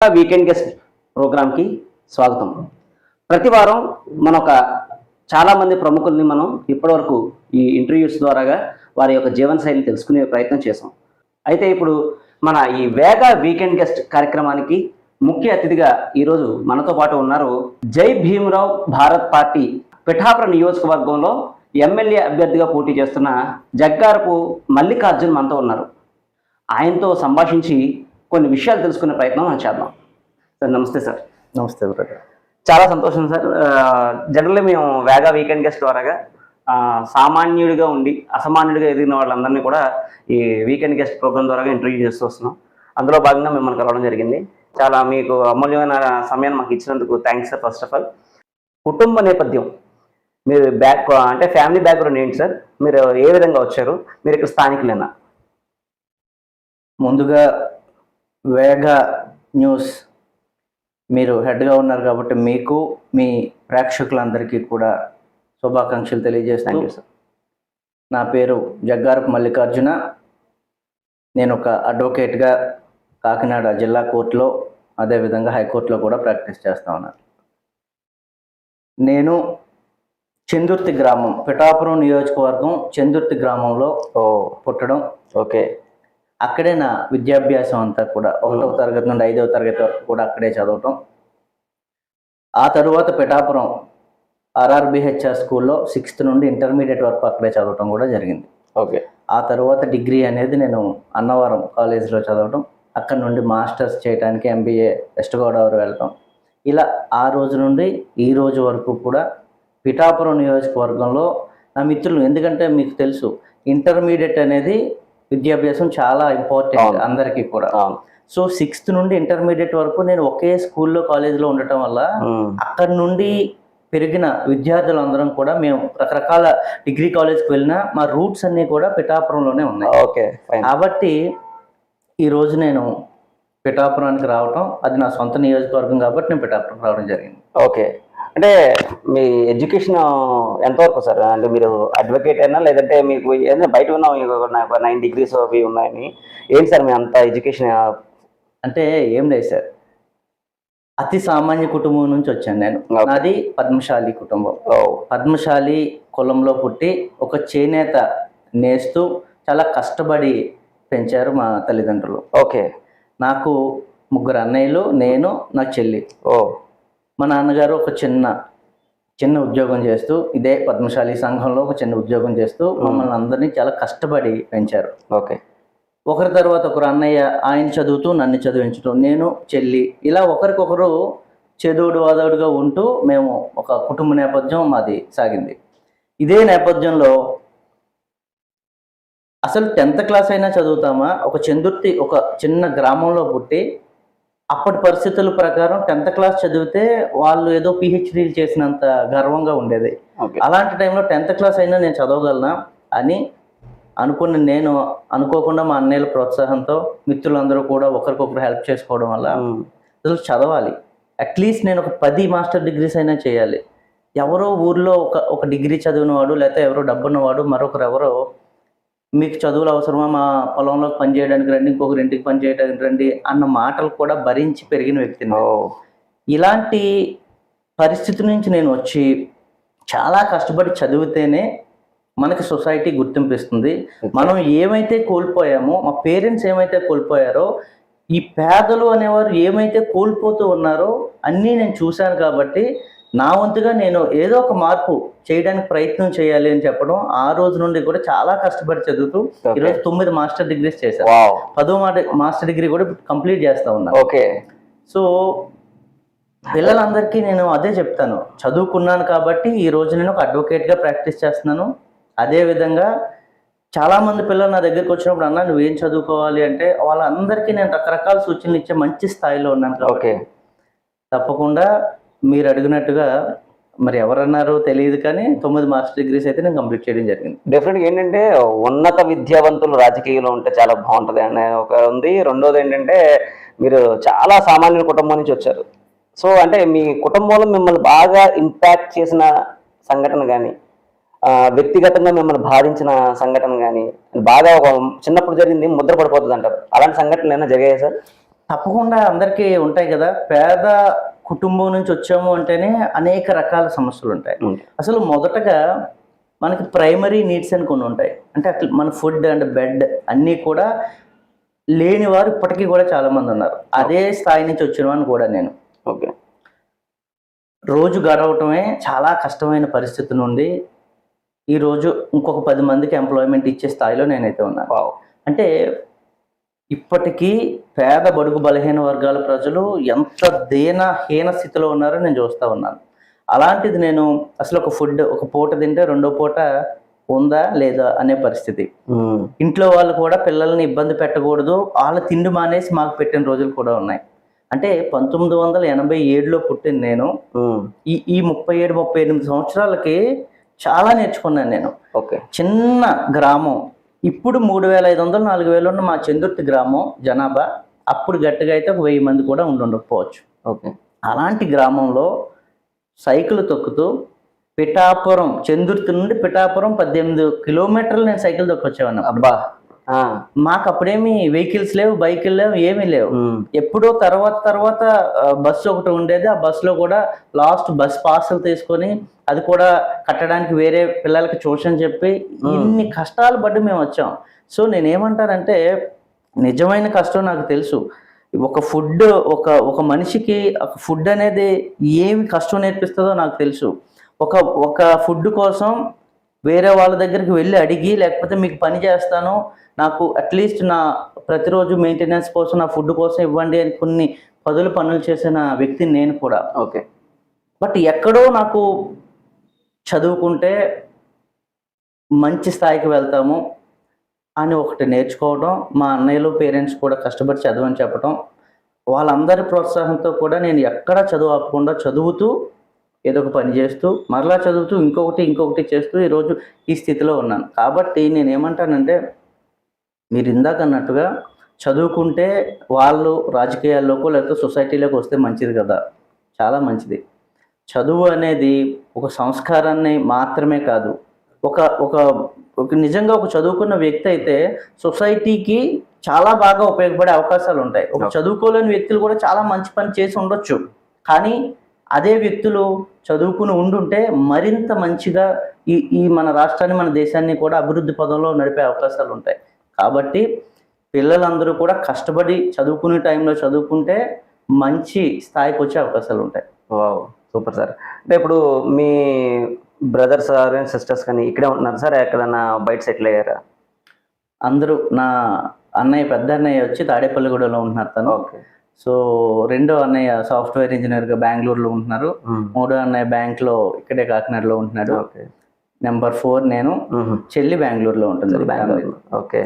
Weekend guest ప్రోగ్రామ్కి స్వాగతం. ప్రతి వారం చాలామంది ప్రముఖుల్ని మనం ఇప్పటివరకు ఈ ఇంటర్వ్యూస్ ద్వారాగా వారి యొక్క జీవన శైలిని తెలుసుకునే ప్రయత్నం చేసాం. అయితే ఇప్పుడు మన ఈ వేగ వీకెండ్ గెస్ట్ కార్యక్రమానికి ముఖ్య అతిథిగా ఈరోజు మనతో పాటు ఉన్నారు. జై భీమరావ్ భారత్ పార్టీ పిఠాపురం నియోజకవర్గంలో ఎమ్మెల్యే అభ్యర్థిగా పోటీ చేస్తున్న జగ్గారపు మల్లికార్జున్ మనతో ఉన్నారు. ఆయనతో సంభాషించి కొన్ని విషయాలు తెలుసుకునే ప్రయత్నం మనం చేద్దాం. సార్ నమస్తే. సార్ నమస్తే బ్రదర్. చాలా సంతోషం సార్. జనరల్లీ మేము వేగా వీకెండ్ గెస్ట్ ద్వారాగా సామాన్యుడిగా ఉండి అసామాన్యుడిగా ఎదిగిన వాళ్ళందరినీ కూడా ఈ వీకెండ్ గెస్ట్ ప్రోగ్రామ్ ద్వారా ఇంటర్వ్యూ చేస్తూ వస్తున్నాం. అందులో భాగంగా మిమ్మల్ని కలవడం జరిగింది. చాలా మీకు అమూల్యమైన సమయాన్ని మాకు ఇచ్చినందుకు thanks sir. First of all, కుటుంబ నేపథ్యం, మీరు అంటే ఫ్యామిలీ బ్యాక్గ్రౌండ్ ఏంటి సార్? మీరు ఏ విధంగా వచ్చారు? మీరు ఇక్కడ స్థానికులేనా? ముందుగా వేగ న్యూస్ మీరు హెడ్గా ఉన్నారు కాబట్టి మీకు, మీ ప్రేక్షకులందరికీ కూడా శుభాకాంక్షలు తెలియజేస్తాను సార్. నా పేరు జగ్గారపు మల్లికార్జున. నేను ఒక అడ్వకేట్గా కాకినాడ జిల్లా కోర్టులో, అదేవిధంగా హైకోర్టులో కూడా ప్రాక్టీస్ చేస్తా ఉన్నాను. నేను చందుర్తి గ్రామం, పిఠాపురం నియోజకవర్గం చందుర్తి గ్రామంలో పుట్టడం. ఓకే. అక్కడే నా విద్యాభ్యాసం అంతా కూడా 1వ తరగతి నుండి 5వ తరగతి వరకు కూడా అక్కడే చదవటం. ఆ తరువాత పిఠాపురం RRBHR స్కూల్లో 6th నుండి ఇంటర్మీడియట్ వరకు అక్కడే చదవటం కూడా జరిగింది. ఓకే. ఆ తర్వాత డిగ్రీ అనేది నేను అన్నవరం కాలేజీలో చదవటం, అక్కడ నుండి మాస్టర్స్ చేయడానికి MBA వెస్ట్ గోదావరి వెళ్ళటం. ఇలా ఆ రోజు నుండి ఈ రోజు వరకు కూడా పిఠాపురం నియోజకవర్గంలో నా మిత్రులు, ఎందుకంటే మీకు తెలుసు ఇంటర్మీడియట్ అనేది విద్యాభ్యాసం చాలా ఇంపార్టెంట్ అందరికీ కూడా. సో 6th నుండి ఇంటర్మీడియట్ వరకు నేను ఒకే స్కూల్లో కాలేజీలో ఉండటం వల్ల అక్కడ నుండి పెరిగిన విద్యార్థులందరం కూడా మేము రకరకాల డిగ్రీ కాలేజ్కి వెళ్ళినా మా రూట్స్ అన్నీ కూడా పిఠాపురంలోనే ఉన్నాయి. ఓకే. కాబట్టి ఈరోజు నేను పిఠాపురానికి రావటం, అది నా సొంత నియోజకవర్గం కాబట్టి నేను పిఠాపురం రావడం జరిగింది. ఓకే. అంటే మీ ఎడ్యుకేషన్ ఎంతవరకు సార్? అంటే మీరు అడ్వకేట్ అయినా, లేదంటే మీకు ఏదైనా బయట ఉన్న 9 degrees అవి ఉన్నాయని ఏంటి సార్ మీ అంత ఎడ్యుకేషన్? అంటే ఏం లేదు సార్, అతి సామాన్య కుటుంబం నుంచి వచ్చాను నేను. నాది పద్మశాలి కుటుంబం. పద్మశాలి కులంలో పుట్టి ఒక చేనేత నేస్తూ చాలా కష్టపడి పెంచారు మా తల్లిదండ్రులు. ఓకే. నాకు 3 అన్నయ్యలు, నేను, నా చెల్లి. మా నాన్నగారు ఒక చిన్న ఉద్యోగం చేస్తూ, ఇదే పద్మశాలి సంఘంలో ఒక చిన్న ఉద్యోగం చేస్తూ మమ్మల్ని అందరినీ చాలా కష్టపడి పెంచారు. ఓకే. ఒకరి తర్వాత ఒకరు అన్నయ్య, ఆయన చదువుతూ నన్ను చదివించడం, నేను, చెల్లి, ఇలా ఒకరికొకరు చేదోడు వాదోడుగా ఉంటూ మేము ఒక కుటుంబ నేపథ్యం మాది సాగింది. ఇదే నేపథ్యంలో అసలు 10th క్లాస్ అయినా చదువుతామా? ఒక చందుర్తి ఒక చిన్న గ్రామంలో పుట్టి అప్పటి పరిస్థితుల ప్రకారం 10th క్లాస్ చదివితే వాళ్ళు ఏదో PhDలు చేసినంత గర్వంగా ఉండేది. అలాంటి టైంలో 10th క్లాస్ అయినా నేను చదవగలనా అని అనుకుని, నేను అనుకోకుండా మా అన్నయ్యల ప్రోత్సాహంతో మిత్రులందరూ కూడా ఒకరికొకరు హెల్ప్ చేసుకోవడం వల్ల అసలు చదవాలి, అట్లీస్ట్ నేను ఒక 10 మాస్టర్ డిగ్రీస్ అయినా చేయాలి. ఎవరో ఊర్లో ఒక డిగ్రీ చదివినవాడు, లేకపోతే ఎవరో డబ్బున్నవాడు, మరొకరు ఎవరో మీకు చదువులు అవసరమా, మా పొలంలోకి పనిచేయడానికి రండి, ఇంకొకరి ఇంటికి పనిచేయడానికి రండి అన్న మాటలు కూడా భరించి పెరిగిన వ్యక్తిని. ఇలాంటి పరిస్థితి నుంచి నేను వచ్చి చాలా కష్టపడి చదివితేనే మనకి సొసైటీ గుర్తింపిస్తుంది. మనం ఏమైతే కోల్పోయామో, మా పేరెంట్స్ ఏమైతే కోల్పోయారో, ఈ పేదలు అనేవారు ఏమైతే కోల్పోతూ ఉన్నారో అన్నీ నేను చూశాను. కాబట్టి నా వంతుగా నేను ఏదో ఒక మార్పు చేయడానికి ప్రయత్నం చేయాలి అని చెప్పడం, ఆ రోజు నుండి కూడా చాలా కష్టపడి చదువుతూ ఈరోజు 9 మాస్టర్ డిగ్రీస్ చేశాను. 10వ మాస్టర్ డిగ్రీ కూడా కంప్లీట్ చేస్తా ఉన్నా. ఓకే. సో పిల్లలందరికీ నేను అదే చెప్తాను, చదువుకున్నాను కాబట్టి ఈ రోజు నేను ఒక అడ్వకేట్గా ప్రాక్టీస్ చేస్తున్నాను. అదేవిధంగా చాలామంది పిల్లలు నా దగ్గరికి వచ్చినప్పుడు, అన్న నువ్వేం చదువుకోవాలి అంటే, వాళ్ళందరికీ నేను రకరకాల సూచనలు ఇచ్చే మంచి స్థాయిలో ఉన్నాను. ఓకే. తప్పకుండా మీరు అడిగినట్టుగా మరి ఎవరన్నారో తెలియదు కానీ 9 మాస్టర్ డిగ్రీస్ అయితే నేను కంప్లీట్ చేయడం జరిగింది. డెఫినెట్గా ఏంటంటే ఉన్నత విద్యావంతులు రాజకీయంలో ఉంటే చాలా బాగుంటుంది అనే ఒక ఉంది. రెండోది ఏంటంటే మీరు చాలా సామాన్య కుటుంబం నుంచి వచ్చారు. సో అంటే మీ కుటుంబంలో మిమ్మల్ని బాగా ఇంపాక్ట్ చేసిన సంఘటన కానీ, వ్యక్తిగతంగా మిమ్మల్ని బాధించిన సంఘటన కానీ, బాగా ఒక చిన్నప్పుడు జరిగింది ముద్ర పడిపోతుంది అంటారు, అలాంటి సంఘటనలు ఏమైనా జరిగాయా సార్? తప్పకుండా అందరికీ ఉంటాయి కదా. పేద కుటుంబం నుంచి వచ్చాము అంటేనే అనేక రకాల సమస్యలు ఉంటాయి. అసలు మొదటగా మనకి ప్రైమరీ నీడ్స్ అని కొన్ని ఉంటాయి. అంటే అట్లా మన ఫుడ్ అండ్ బెడ్ అన్నీ కూడా లేని వారు ఇప్పటికీ కూడా చాలా మంది ఉన్నారు. అదే స్థాయి నుంచి వచ్చినవాడిని కూడా నేను. ఓకే. రోజు గడవటమే చాలా కష్టమైన పరిస్థితి నుండి ఈరోజు ఇంకొక 10 మందికి ఎంప్లాయ్మెంట్ ఇచ్చే స్థాయిలో నేనైతే ఉన్నాను. అంటే ఇప్పటికీ పేద బడుగు బలహీన వర్గాల ప్రజలు ఎంత హీన స్థితిలో ఉన్నారో నేను చూస్తూ ఉన్నాను. అలాంటిది నేను అసలు ఒక పూట తింటే రెండో పూట ఉందా లేదా అనే పరిస్థితి. ఇంట్లో వాళ్ళు కూడా పిల్లల్ని ఇబ్బంది పెట్టకూడదు, వాళ్ళ తిండి మానేసి మాకు పెట్టిన రోజులు కూడా ఉన్నాయి. అంటే 1987లో పుట్టిన నేను ఈ 37-38 సంవత్సరాలకి చాలా నేర్చుకున్నాను నేను. చిన్న గ్రామం, ఇప్పుడు 3500-4000 ఉన్న మా చందుర్తి గ్రామం జనాభా అప్పుడు గట్టిగా అయితే ఒక 1000 మంది కూడా ఉండకపోవచ్చు. అలాంటి గ్రామంలో సైకిల్ తొక్కుతూ పిఠాపురం, చందుర్తి నుండి పిఠాపురం 18 కిలోమీటర్లు నేను సైకిల్ తొక్కొచ్చేవాడిని. అబ్బా. మాకు అప్పుడేమి వెహికల్స్ లేవు, బైకులు లేవు, ఏమీ లేవు. ఎప్పుడో తర్వాత బస్సు ఒకటి ఉండేది. ఆ బస్సులో కూడా లాస్ట్ బస్ పాసులు తీసుకొని అది కూడా కట్టడానికి వేరే పిల్లలకి ట్యూషన్ చెప్పి ఇన్ని కష్టాలు పడి మేము వచ్చాం. సో నేనేమంటానంటే నిజమైన కష్టం నాకు తెలుసు. ఒక ఫుడ్ ఒక మనిషికి ఫుడ్ అనేది ఏమి కష్టం నేర్పిస్తుందో నాకు తెలుసు. ఒక ఫుడ్ కోసం వేరే వాళ్ళ దగ్గరికి వెళ్ళి అడిగి, లేకపోతే మీకు పని చేస్తాను, నాకు అట్లీస్ట్ నా ప్రతిరోజు మెయింటెనెన్స్ కోసం నా ఫుడ్ కోసం ఇవ్వండి అని కొన్ని పనులు చేసిన వ్యక్తిని నేను కూడా. బట్ ఎక్కడో నాకు చదువుకుంటే మంచి స్థాయికి వెళ్తాము అని ఒకటి నేర్చుకోవడం, మా అన్నయ్యలు పేరెంట్స్ కూడా కష్టపడి చదవని చెప్పడం, వాళ్ళందరి ప్రోత్సాహంతో కూడా నేను ఎక్కడా చదువు ఆపకుండా చదువుతూ ఏదో ఒక పని చేస్తూ మరలా చదువుతూ ఇంకొకటి చేస్తూ ఈరోజు ఈ స్థితిలో ఉన్నాను. కాబట్టి నేనేమంటానంటే మీరు ఇందాక అన్నట్టుగా చదువుకుంటే వాళ్ళు రాజకీయాల్లోకో లేకపోతే సొసైటీలోకి వస్తే మంచిది కదా, చాలా మంచిది. చదువు అనేది ఒక సంస్కారాన్ని మాత్రమే కాదు, ఒక నిజంగా ఒక చదువుకున్న వ్యక్తి అయితే సొసైటీకి చాలా బాగా ఉపయోగపడే అవకాశాలు ఉంటాయి. ఒక చదువుకోలేని వ్యక్తులు కూడా చాలా మంచి పని చేసి ఉండొచ్చు, కానీ అదే వ్యక్తులు చదువుకుని ఉండుంటే మరింత మంచిగా ఈ మన రాష్ట్రాన్ని, మన దేశాన్ని కూడా అభివృద్ధి పదంలో నడిపే అవకాశాలు ఉంటాయి. కాబట్టి పిల్లలందరూ కూడా కష్టపడి చదువుకునే టైంలో చదువుకుంటే మంచి స్థాయికి వచ్చే అవకాశాలు ఉంటాయి. Wow, super sir. అంటే ఇప్పుడు మీ బ్రదర్స్ అండ్ సిస్టర్స్ కానీ ఇక్కడే ఉంటున్నారు సార్, ఎక్కడన్నా బయట సెటిల్ అయ్యారా? అందరూ, నా పెద్ద అన్నయ్య వచ్చి తాడేపల్లిగూడలో ఉంటున్నారు తను. సో రెండో అన్నయ్య సాఫ్ట్వేర్ ఇంజనీర్గా బెంగళూరులో ఉంటున్నారు. మూడో అన్నయ్య బ్యాంక్లో ఇక్కడే కాకినాడలో ఉంటున్నాడు. నెంబర్ 4 నేను, చెల్లి బెంగళూరులో ఉంటుంది. Okay,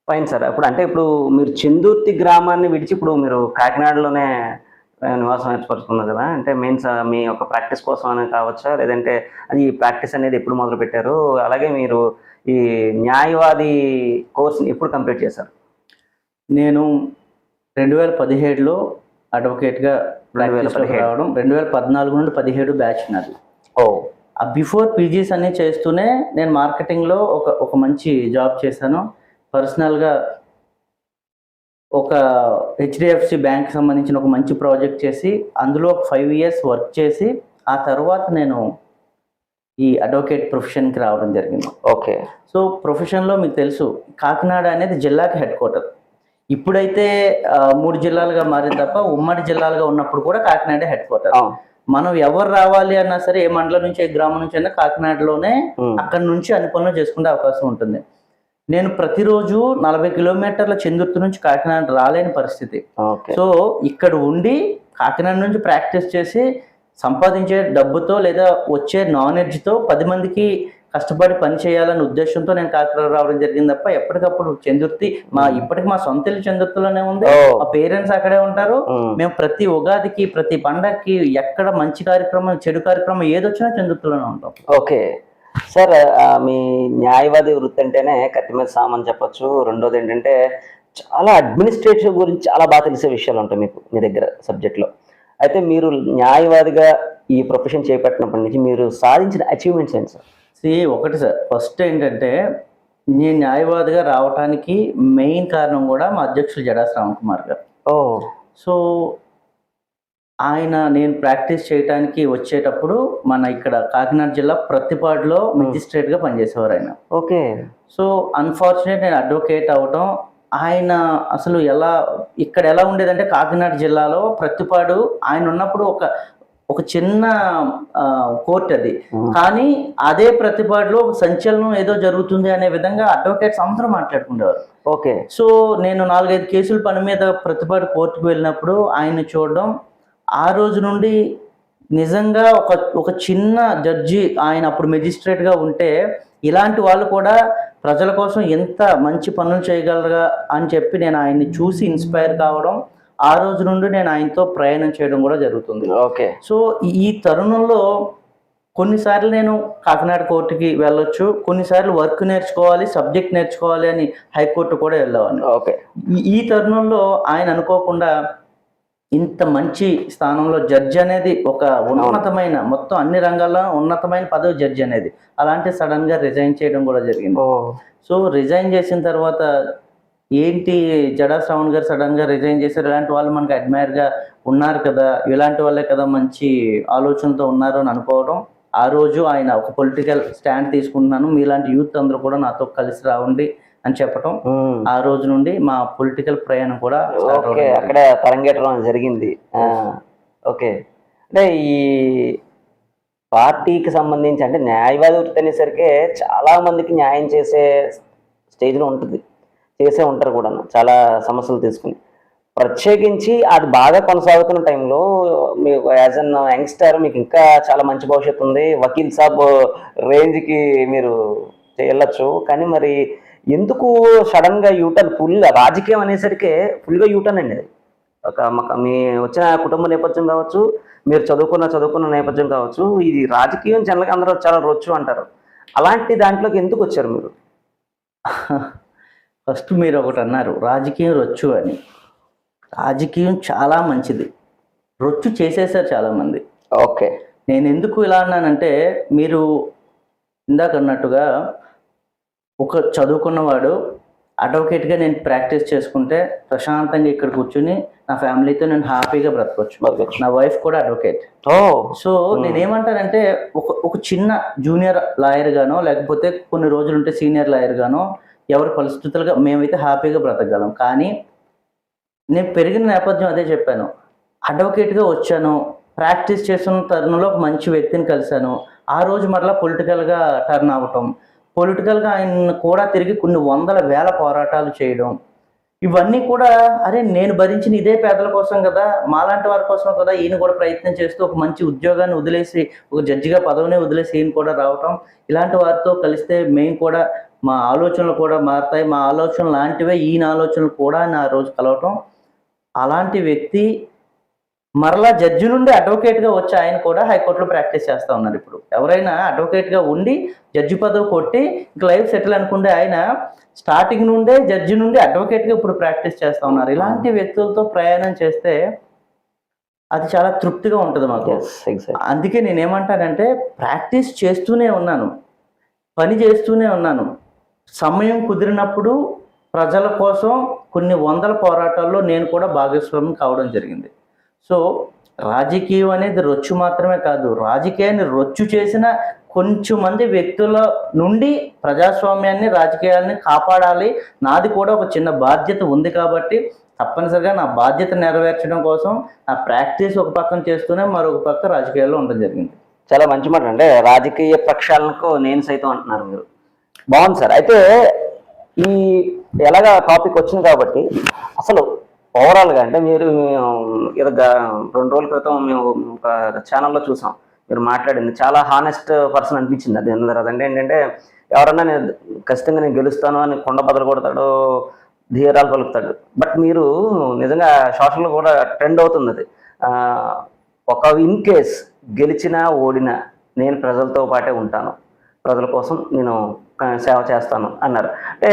fine sir. ఇప్పుడు మీరు చందుర్తి గ్రామాన్ని విడిచి ఇప్పుడు మీరు కాకినాడలోనే నివాసం ఏర్పరుచుకున్నారు కదా, అంటే మెయిన్స్ మీ యొక్క ప్రాక్టీస్ కోసం అని కావచ్చా, లేదంటే అది ప్రాక్టీస్ అనేది ఎప్పుడు మొదలు పెట్టారు? అలాగే మీరు ఈ న్యాయవాది కోర్స్ని ఎప్పుడు కంప్లీట్ చేశారు? నేను 2017లో అడ్వకేట్గా ప్రాక్టీస్లోకి రావడం, 2014 నుండి 17 బ్యాచ్ నాది. బిఫోర్ పీజీస్ అన్నీ చేస్తూనే నేను మార్కెటింగ్లో ఒక మంచి జాబ్ చేశాను. పర్సనల్గా ఒక హెచ్డిఎఫ్సి బ్యాంక్ సంబంధించిన ఒక మంచి ప్రాజెక్ట్ చేసి అందులో 5 years వర్క్ చేసి ఆ తర్వాత నేను ఈ అడ్వకేట్ ప్రొఫెషన్కి రావడం జరిగింది. సో ప్రొఫెషన్లో మీకు తెలుసు, కాకినాడ అనేది జిల్లాకి హెడ్ క్వార్టర్. ఇప్పుడైతే 3 జిల్లాలుగా మారింది తప్ప ఉమ్మడి జిల్లాలుగా ఉన్నప్పుడు కూడా కాకినాడే హెడ్ క్వార్టర్. మనం ఎవరు రావాలి అన్నా సరే, ఏ మండలం నుంచి ఏ గ్రామం నుంచి అయినా కాకినాడలోనే అక్కడి నుంచి అన్ని పనులు చేసుకునే అవకాశం ఉంటుంది. నేను ప్రతిరోజు 40 కిలోమీటర్ల చందుర్తి నుంచి కాకినాడ రాలేని పరిస్థితి. సో ఇక్కడ ఉండి కాకినాడ నుంచి ప్రాక్టీస్ చేసి సంపాదించే డబ్బుతో లేదా వచ్చే నాలెడ్జ్తో 10 మందికి కష్టపడి పని చేయాలనే ఉద్దేశంతో నేను కాకినాడ రావడం జరిగింది తప్ప ఎప్పటికప్పుడు చందుర్తి ఇప్పటికి మా సొంత ఇల్లు చందుర్తిలోనే ఉంది, మా పేరెంట్స్ అక్కడే ఉంటారు. మేము ప్రతి ఉగాదికి ప్రతి పండగకి ఎక్కడ మంచి కార్యక్రమం చెడు కార్యక్రమం ఏదొచ్చినా చందుర్తిలోనే ఉంటాం. ఓకే సార్, మీ న్యాయవాది వృత్తి అంటేనే కత్తి మీద సామాన్ చెప్పచ్చు. రెండోది ఏంటంటే చాలా అడ్మినిస్ట్రేటివ్ గురించి చాలా బాగా తెలిసే విషయాలు ఉంటాయి మీకు మీ దగ్గర సబ్జెక్ట్లో. అయితే మీరు న్యాయవాదిగా ఈ ప్రొఫెషన్ చేపట్టినప్పటి నుంచి మీరు సాధించిన అచీవ్మెంట్స్ ఏంటి సార్? ఒకటి సార్, ఫస్ట్ ఏంటంటే నేను న్యాయవాదిగా రావడానికి మెయిన్ కారణం కూడా మా అధ్యక్షులు జడా శ్రావణ్ కుమార్ గారు. ఓ సో ఆయన నేను ప్రాక్టీస్ చేయడానికి వచ్చేటప్పుడు మన ఇక్కడ కాకినాడ జిల్లా ప్రత్తిపాడులో మెజిస్ట్రేట్గా పనిచేసేవారు ఆయన. ఓకే. సో అన్ఫార్చునేట్ నేను అడ్వకేట్ అవటం, ఆయన అసలు ఇక్కడ ఎలా ఉండేదంటే కాకినాడ జిల్లాలో ప్రత్తిపాడు ఆయన ఉన్నప్పుడు ఒక చిన్న కోర్ట్ అది, కానీ అదే ప్రతిపాడులో ఒక సంచలనం ఏదో జరుగుతుంది అనే విధంగా అడ్వకేట్స్ అందరూ మాట్లాడుకునేవారు. ఓకే. సో నేను 4-5 కేసుల పని మీద ప్రతిపాడు కోర్టుకు వెళ్ళినప్పుడు ఆయన చూడడం, ఆ రోజు నుండి నిజంగా ఒక చిన్న జడ్జి ఆయన అప్పుడు మెజిస్ట్రేట్గా ఉంటే ఇలాంటి వాళ్ళు కూడా ప్రజల కోసం ఎంత మంచి పనులు చేయగలరా అని చెప్పి నేను ఆయన్ని చూసి ఇన్స్పైర్ కావడం, ఆ రోజు నుండి నేను ఆయనతో ప్రయాణం చేయడం కూడా జరుగుతుంది. ఓకే. సో ఈ తరుణంలో కొన్నిసార్లు నేను కాకినాడ కోర్టుకి వెళ్ళొచ్చు, కొన్నిసార్లు వర్క్ నేర్చుకోవాలి, సబ్జెక్ట్ నేర్చుకోవాలి అని హైకోర్టు కూడా వెళ్ళేవాడిని. ఓకే. ఈ తరుణంలో ఆయన అనుకోకుండా ఇంత మంచి స్థానంలో జడ్జి అనేది ఒక ఉన్నతమైన, మొత్తం అన్ని రంగాల్లో ఉన్నతమైన పదవి జడ్జి అనేది, అలాంటి సడన్గా రిజైన్ చేయడం కూడా జరిగింది. సో రిజైన్ చేసిన తర్వాత ఏంటి జడా శ్రావణ్ గారు సడన్గా రిజైన్ చేశారు, ఇలాంటి వాళ్ళు మనకు అడ్మైర్గా ఉన్నారు కదా, ఇలాంటి వాళ్ళే కదా మంచి ఆలోచనతో ఉన్నారు అని అనుకోవడం. ఆ రోజు ఆయన ఒక పొలిటికల్ స్టాండ్ తీసుకుంటున్నాను, మీలాంటి యూత్ అందరూ కూడా నాతో కలిసి రావండి అని చెప్పటం, ఆ రోజు నుండి మా పొలిటికల్ ప్రయాణం కూడా అక్కడ తరంగేటం జరిగింది. ఓకే. అంటే ఈ పార్టీకి సంబంధించి అంటే న్యాయవాది వృత్తి అనేసరికి చాలా మందికి న్యాయం చేసే స్టేజ్లో ఉంటుంది, చేసే ఉంటారు కూడా చాలా సమస్యలు తీసుకుని. ప్రత్యేకించి అది బాగా కొనసాగుతున్న టైంలో మీకు యాజ్ అన్ యంగ్స్టర్ మీకు ఇంకా చాలా మంచి భవిష్యత్తు ఉంది, వకీల్ సాబ్ రేంజ్కి మీరు వెళ్ళొచ్చు. కానీ మరి ఎందుకు సడన్గా యూటర్న్, ఫుల్ రాజకీయం అనేసరికి ఫుల్గా యూటర్న్ అండి అది. మీ వచ్చిన కుటుంబ నేపథ్యం కావచ్చు, మీరు చదువుకున్న నేపథ్యం కావచ్చు, ఇది రాజకీయం జనరల్గా అందరూ చాలా రొచ్చు అంటారు. అలాంటి దాంట్లోకి ఎందుకు వచ్చారు మీరు? ఫస్ట్ మీరు ఒకటి అన్నారు, రాజకీయం రొచ్చు అని. రాజకీయం చాలా మంచిది, రొచ్చు చేసేసారు చాలామంది. ఓకే. నేను ఎందుకు ఇలా అన్నానంటే, మీరు ఇందాక అన్నట్టుగా ఒక చదువుకున్నవాడు అడ్వకేట్గా నేను ప్రాక్టీస్ చేసుకుంటే ప్రశాంతంగా ఇక్కడ కూర్చుని నా ఫ్యామిలీతో నేను హ్యాపీగా బ్రతకొచ్చు. నా వైఫ్ కూడా అడ్వకేట్. సో నేనేమంటానంటే ఒక చిన్న జూనియర్ లాయర్ గానో లేకపోతే కొన్ని రోజులు ఉంటే సీనియర్ లాయర్ గానో ఎవరి పరిస్థితులుగా మేమైతే హ్యాపీగా బ్రతకగలం. కానీ నేను పెరిగిన నేపథ్యం అదే చెప్పాను, అడ్వకేట్గా వచ్చాను, ప్రాక్టీస్ చేస్తున్న తరుణంలో ఒక మంచి వ్యక్తిని కలిశాను. ఆ రోజు మరలా పొలిటికల్గా టర్న్ అవ్వటం, పొలిటికల్గా ఆయన కూడా తిరిగి కొన్ని వందల వేల పోరాటాలు చేయడం, ఇవన్నీ కూడా అరే నేను భరించిన ఇదే పేదల కోసం కదా, మాలాంటి వారి కోసం కదా ఈయన కూడా ప్రయత్నం చేస్తూ ఒక మంచి ఉద్యోగాన్ని వదిలేసి ఒక జడ్జిగా పదవిని వదిలేసి ఈయన కూడా రావటం, ఇలాంటి వారితో కలిస్తే మేము కూడా మా ఆలోచనలు కూడా మారుతాయి, మా ఆలోచనలు లాంటివే ఈయన ఆలోచనలు కూడా నా రోజు కలవటం. అలాంటి వ్యక్తి మరలా జడ్జి నుండి అడ్వకేట్గా వచ్చి ఆయన కూడా హైకోర్టులో ప్రాక్టీస్ చేస్తూ ఉన్నారు. ఇప్పుడు ఎవరైనా అడ్వకేట్గా ఉండి జడ్జి పదవి కొట్టి ఇంక లైఫ్ సెటిల్ అనుకుంటే ఆయన స్టార్టింగ్ నుండే జడ్జి నుండి అడ్వకేట్గా ఇప్పుడు ప్రాక్టీస్ చేస్తూ ఉన్నారు. ఇలాంటి వ్యక్తులతో ప్రయాణం చేస్తే అది చాలా తృప్తిగా ఉంటుంది మాకు. అందుకే నేనేమంటానంటే ప్రాక్టీస్ చేస్తూనే ఉన్నాను, పని చేస్తూనే ఉన్నాను. సమయం కుదిరినప్పుడు ప్రజల కోసం కొన్ని వందల పోరాటాల్లో నేను కూడా భాగస్వామ్యం కావడం జరిగింది. సో రాజకీయం అనేది రొచ్చు మాత్రమే కాదు, రాజకీయాన్ని రొచ్చు చేసిన కొంచెం మంది వ్యక్తుల నుండి ప్రజాస్వామ్యాన్ని, రాజకీయాలని కాపాడాలి. నాది కూడా ఒక చిన్న బాధ్యత ఉంది కాబట్టి తప్పనిసరిగా నా బాధ్యత నెరవేర్చడం కోసం నా ప్రాక్టీస్ ఒక పక్కన చేస్తూనే మరొక పక్క రాజకీయాల్లో ఉండడం జరిగింది. చాలా మంచి మాట. అంటే రాజకీయ ప్రక్షాళనకు నేను సైతం అంటున్నారు మీరు. బాగుంది సార్. అయితే ఈ ఎలాగా టాపిక్ వచ్చింది కాబట్టి అసలు ఓవరాల్గా అంటే మీరు ఏదో 2 రోజుల క్రితం మేము ఒక ఛానల్లో చూసాం, మీరు మాట్లాడింది చాలా హానెస్ట్ పర్సన్ అనిపించింది. అది అదంటే ఏంటంటే ఎవరన్నా నేను ఖచ్చితంగా నేను గెలుస్తాను అని కొండ బదులు కొడతాడు, ధీరాలు పలుకుతాడు. బట్ మీరు నిజంగా సోషల్లో కూడా ట్రెండ్ అవుతుంది అది. ఒక ఇన్ కేస్ గెలిచినా ఓడినా నేను ప్రజలతో పాటే ఉంటాను, ప్రజల కోసం నేను సేవ చేస్తాను అన్నారు. అంటే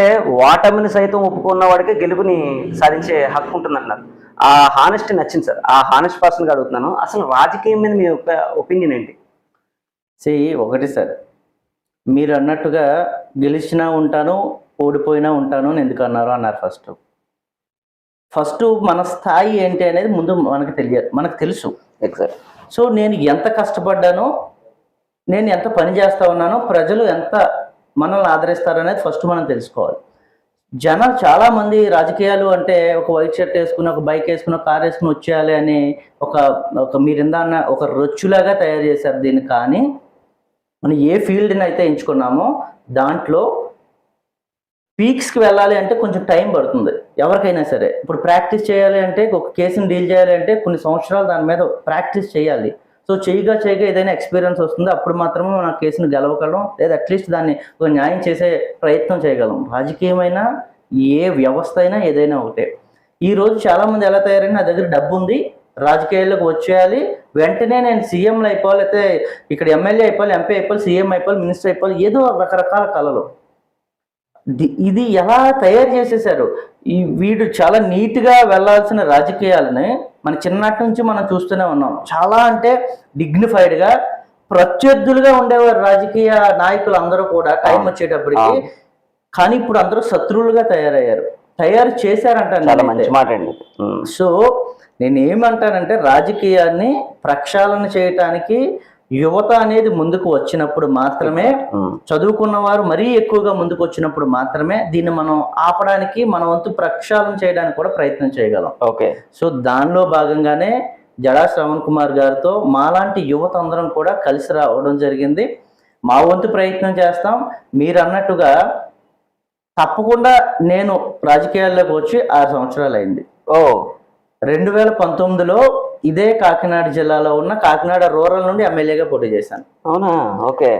ఓటమిని సైతం ఒప్పుకున్న వాడికి గెలుపుని సాధించే హక్కు ఉంటుంది అన్నారు. ఆ హానెస్టీ నచ్చింది సార్. ఆ హానెస్ట్ పర్సన్గా అడుగుతున్నాను, అసలు రాజకీయం మీద మీ యొక్క ఒపీనియన్ ఏంటి? ఒకటి సార్, మీరు అన్నట్టుగా గెలిచినా ఉంటాను, ఓడిపోయినా ఉంటాను అని ఎందుకు అన్నారు ఫస్ట్ మన స్థాయి ఏంటి అనేది ముందు మనకు తెలుసు. ఎగ్జాక్ట్. సో నేను ఎంత కష్టపడ్డానో, నేను ఎంత పని చేస్తా ఉన్నానో, ప్రజలు ఎంత మనల్ని ఆదరిస్తారు అనేది ఫస్ట్ మనం తెలుసుకోవాలి. జనాలు చాలామంది రాజకీయాలు అంటే ఒక వైట్ షర్ట్ వేసుకుని, ఒక బైక్ వేసుకుని, ఒక కార్ వేసుకుని వచ్చేయాలి అని ఒక మీరిందన్న ఒక రొచ్చులాగా తయారు చేశారు దీన్ని. కానీ మనం ఏ ఫీల్డ్ని అయితే ఎంచుకున్నామో దాంట్లో పీక్స్కి వెళ్ళాలి అంటే కొంచెం టైం పడుతుంది ఎవరికైనా సరే. ఇప్పుడు ప్రాక్టీస్ చేయాలి అంటే, ఒక కేసుని డీల్ చేయాలి అంటే కొన్ని సంవత్సరాలు దాని మీద ప్రాక్టీస్ చేయాలి. సో చేయగా ఏదైనా ఎక్స్పీరియన్స్ వస్తుంది, అప్పుడు మాత్రమే మనం కేసును గెలవగలం, లేదా అట్లీస్ట్ దాన్ని ఒక న్యాయం చేసే ప్రయత్నం చేయగలం. రాజకీయమైనా ఏ వ్యవస్థ అయినా ఏదైనా ఒకటే. ఈరోజు చాలామంది ఎలా తయారైనా, నా దగ్గర డబ్బు ఉంది, రాజకీయాల్లోకి వచ్చేయాలి, వెంటనే నేను సీఎంలు అయిపోవాలి, అయితే ఇక్కడ ఎమ్మెల్యే అయిపోవాలి, ఎంపీ అయిపోవాలి, సీఎం అయిపోవాలి, మినిస్టర్ అయిపోవాలి, ఏదో రకరకాల కళలు. ఇది ఎలా తయారు చేసేసారు. వీడు చాలా నీట్గా వెళ్ళాల్సిన రాజకీయాలని మన చిన్నటి నుంచి మనం చూస్తూనే ఉన్నాం. చాలా అంటే డిగ్నిఫైడ్గా ప్రత్యర్థులుగా ఉండేవారు రాజకీయ నాయకులు అందరూ కూడా టైం వచ్చేటప్పటికి. కానీ ఇప్పుడు అందరూ శత్రువులుగా తయారు చేశారంటారు. సో నేను ఏమంటానంటే, రాజకీయాన్ని ప్రక్షాళన చేయటానికి యువత అనేది ముందుకు వచ్చినప్పుడు మాత్రమే, చదువుకున్న వారు మరీ ఎక్కువగా ముందుకు వచ్చినప్పుడు మాత్రమే దీన్ని మనం ఆపడానికి, మన వంతు ప్రక్షాళన చేయడానికి కూడా ప్రయత్నం చేయగలం. ఓకే. సో దానిలో భాగంగానే జడా శ్రవణ్ కుమార్ గారితో మాలాంటి యువత అందరం కూడా కలిసి రావడం జరిగింది. మా వంతు ప్రయత్నం చేస్తాం. మీరు అన్నట్టుగా తప్పకుండా నేను రాజకీయాల్లోకి వచ్చి 6 సంవత్సరాలు అయింది. 2019లో ఇదే కాకినాడ జిల్లాలో ఉన్న కాకినాడ రూరల్ నుండి ఎమ్మెల్యేగా పోటీ చేశాను. అవునా? ఓకే.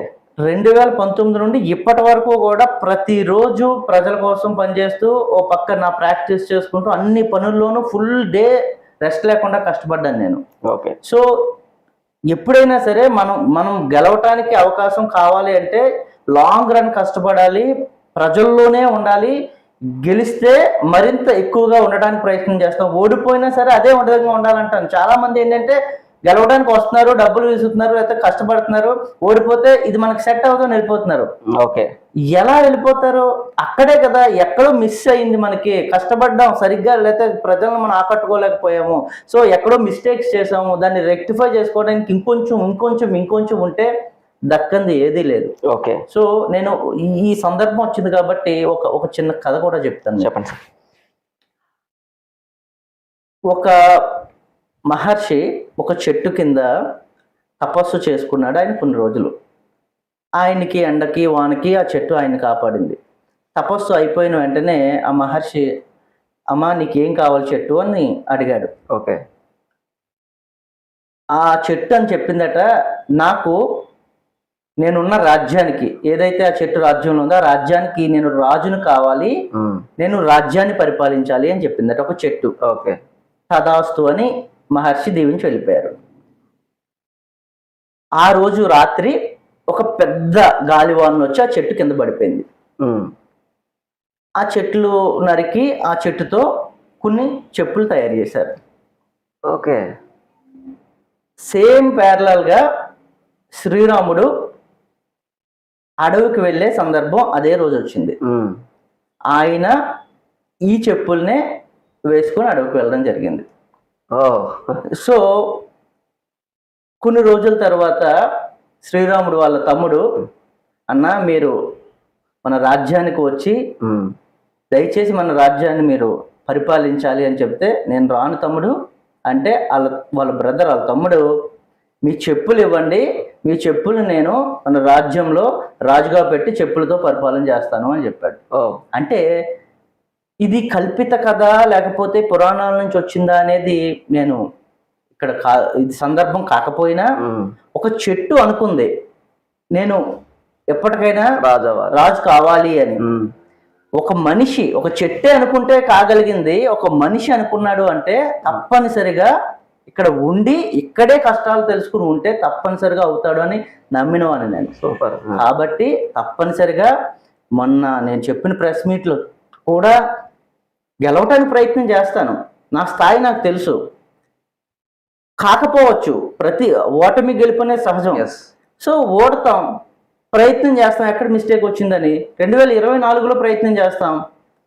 2019 నుండి ఇప్పటి వరకు కూడా ప్రతిరోజు ప్రజల కోసం పనిచేస్తూ, ఓ పక్క నా ప్రాక్టీస్ చేసుకుంటూ, అన్ని పనుల్లోనూ ఫుల్ డే రెస్ట్ లేకుండా కష్టపడ్డాను నేను. ఓకే. సో ఎప్పుడైనా సరే మనం గెలవటానికి అవకాశం కావాలి అంటే లాంగ్ రన్ కష్టపడాలి, ప్రజల్లోనే ఉండాలి. గెలిస్తే మరింత ఎక్కువగా ఉండడానికి ప్రయత్నం చేస్తాం. ఓడిపోయినా సరే అదే విధంగా ఉండాలంటాను. చాలా మంది ఏంటంటే గెలవడానికి వస్తున్నారు, డబ్బులు వేసుకున్నారు, లేకపోతే కష్టపడుతున్నారు, ఓడిపోతే ఇది మనకు సెట్ అవుతుందని వెళ్ళిపోతున్నారు. ఓకే. ఎలా వెళ్ళిపోతారు? అక్కడే కదా ఎక్కడో మిస్ అయింది. మనకి కష్టపడ్డాం సరిగ్గా, లేకపోతే ప్రజలను మనం ఆకట్టుకోలేకపోయాము. సో ఎక్కడో మిస్టేక్స్ చేసాము, దాన్ని రెక్టిఫై చేసుకోవడానికి ఇంకొంచెం ఉంటే దక్కంది ఏదీ లేదు. ఓకే. సో నేను ఈ సందర్భం వచ్చింది కాబట్టి ఒక చిన్న కథ కూడా చెప్తాను. చెప్పండి సార్. ఒక మహర్షి ఒక చెట్టు కింద తపస్సు చేసుకున్నాడు ఆయన కొన్ని రోజులు. ఆయనకి ఎండకి వానకి ఆ చెట్టు ఆయన కాపాడింది. తపస్సు అయిపోయిన వెంటనే ఆ మహర్షి, అమ్మా నీకేం కావాలి చెట్టు అని అడిగాడు. ఓకే. ఆ చెట్టు అని చెప్పిందట, నాకు నేనున్న రాజ్యానికి, ఏదైతే ఆ చెట్టు రాజ్యంలో ఉందో ఆ రాజ్యానికి నేను రాజును కావాలి, నేను రాజ్యాన్ని పరిపాలించాలి అని చెప్పిందట ఒక చెట్టు. ఓకే. తదాస్తు అని మహర్షి దీవించి వెళ్ళిపోయారు. ఆ రోజు రాత్రి ఒక పెద్ద గాలివాన వచ్చి ఆ చెట్టు కింద పడిపోయింది. ఆ చెట్లు నరికి ఆ చెట్టుతో కొన్ని చెప్పులు తయారు చేశారు. ఓకే. సేమ్ ప్యారలల్గా శ్రీరాముడు అడవికి వెళ్ళే సందర్భం అదే రోజు వచ్చింది. ఆయన ఈ చెప్పుల్నే వేసుకొని అడవికి వెళ్ళడం జరిగింది. సో కొన్ని రోజుల తర్వాత శ్రీరాముడు వాళ్ళ తమ్ముడు, అన్న మీరు మన రాజ్యానికి వచ్చి దయచేసి మన రాజ్యాన్ని మీరు పరిపాలించాలి అని చెప్తే, నేను రాను తమ్ముడు అంటే వాళ్ళ బ్రదర్ వాళ్ళ తమ్ముడు, మీ చెప్పులు ఇవ్వండి, మీ చెప్పులు నేను మన రాజ్యంలో రాజుగా పెట్టి చెప్పులతో పరిపాలన చేస్తాను అని చెప్పాడు. అంటే ఇది కల్పిత కథ లేకపోతే పురాణాల నుంచి వచ్చిందా అనేది నేను ఇక్కడ ఇది సందర్భం కాకపోయినా, ఒక చెట్టు అనుకుంది నేను ఎప్పటికైనా రాజు కావాలి అని. ఒక మనిషి, ఒక చెట్టే అనుకుంటే కాగలిగింది, ఒక మనిషి అనుకున్నాడు అంటే తప్పనిసరిగా ఇక్కడ ఉండి ఇక్కడే కష్టాలు తెలుసుకుని ఉంటే తప్పనిసరిగా అవుతాడు అని నమ్మినవాడిని నేను. సూపర్. కాబట్టి తప్పనిసరిగా మొన్న నేను చెప్పిన ప్రెస్ మీట్లో కూడా గెలవటానికి ప్రయత్నం చేస్తాను. నా స్థాయి నాకు తెలుసు. కాకపోవచ్చు, ప్రతి ఓటమి గెలుపునే సహజం. సో ఓడతాం, ప్రయత్నం చేస్తాం ఎక్కడ మిస్టేక్ వచ్చిందని. 2024లో ప్రయత్నం చేస్తాం,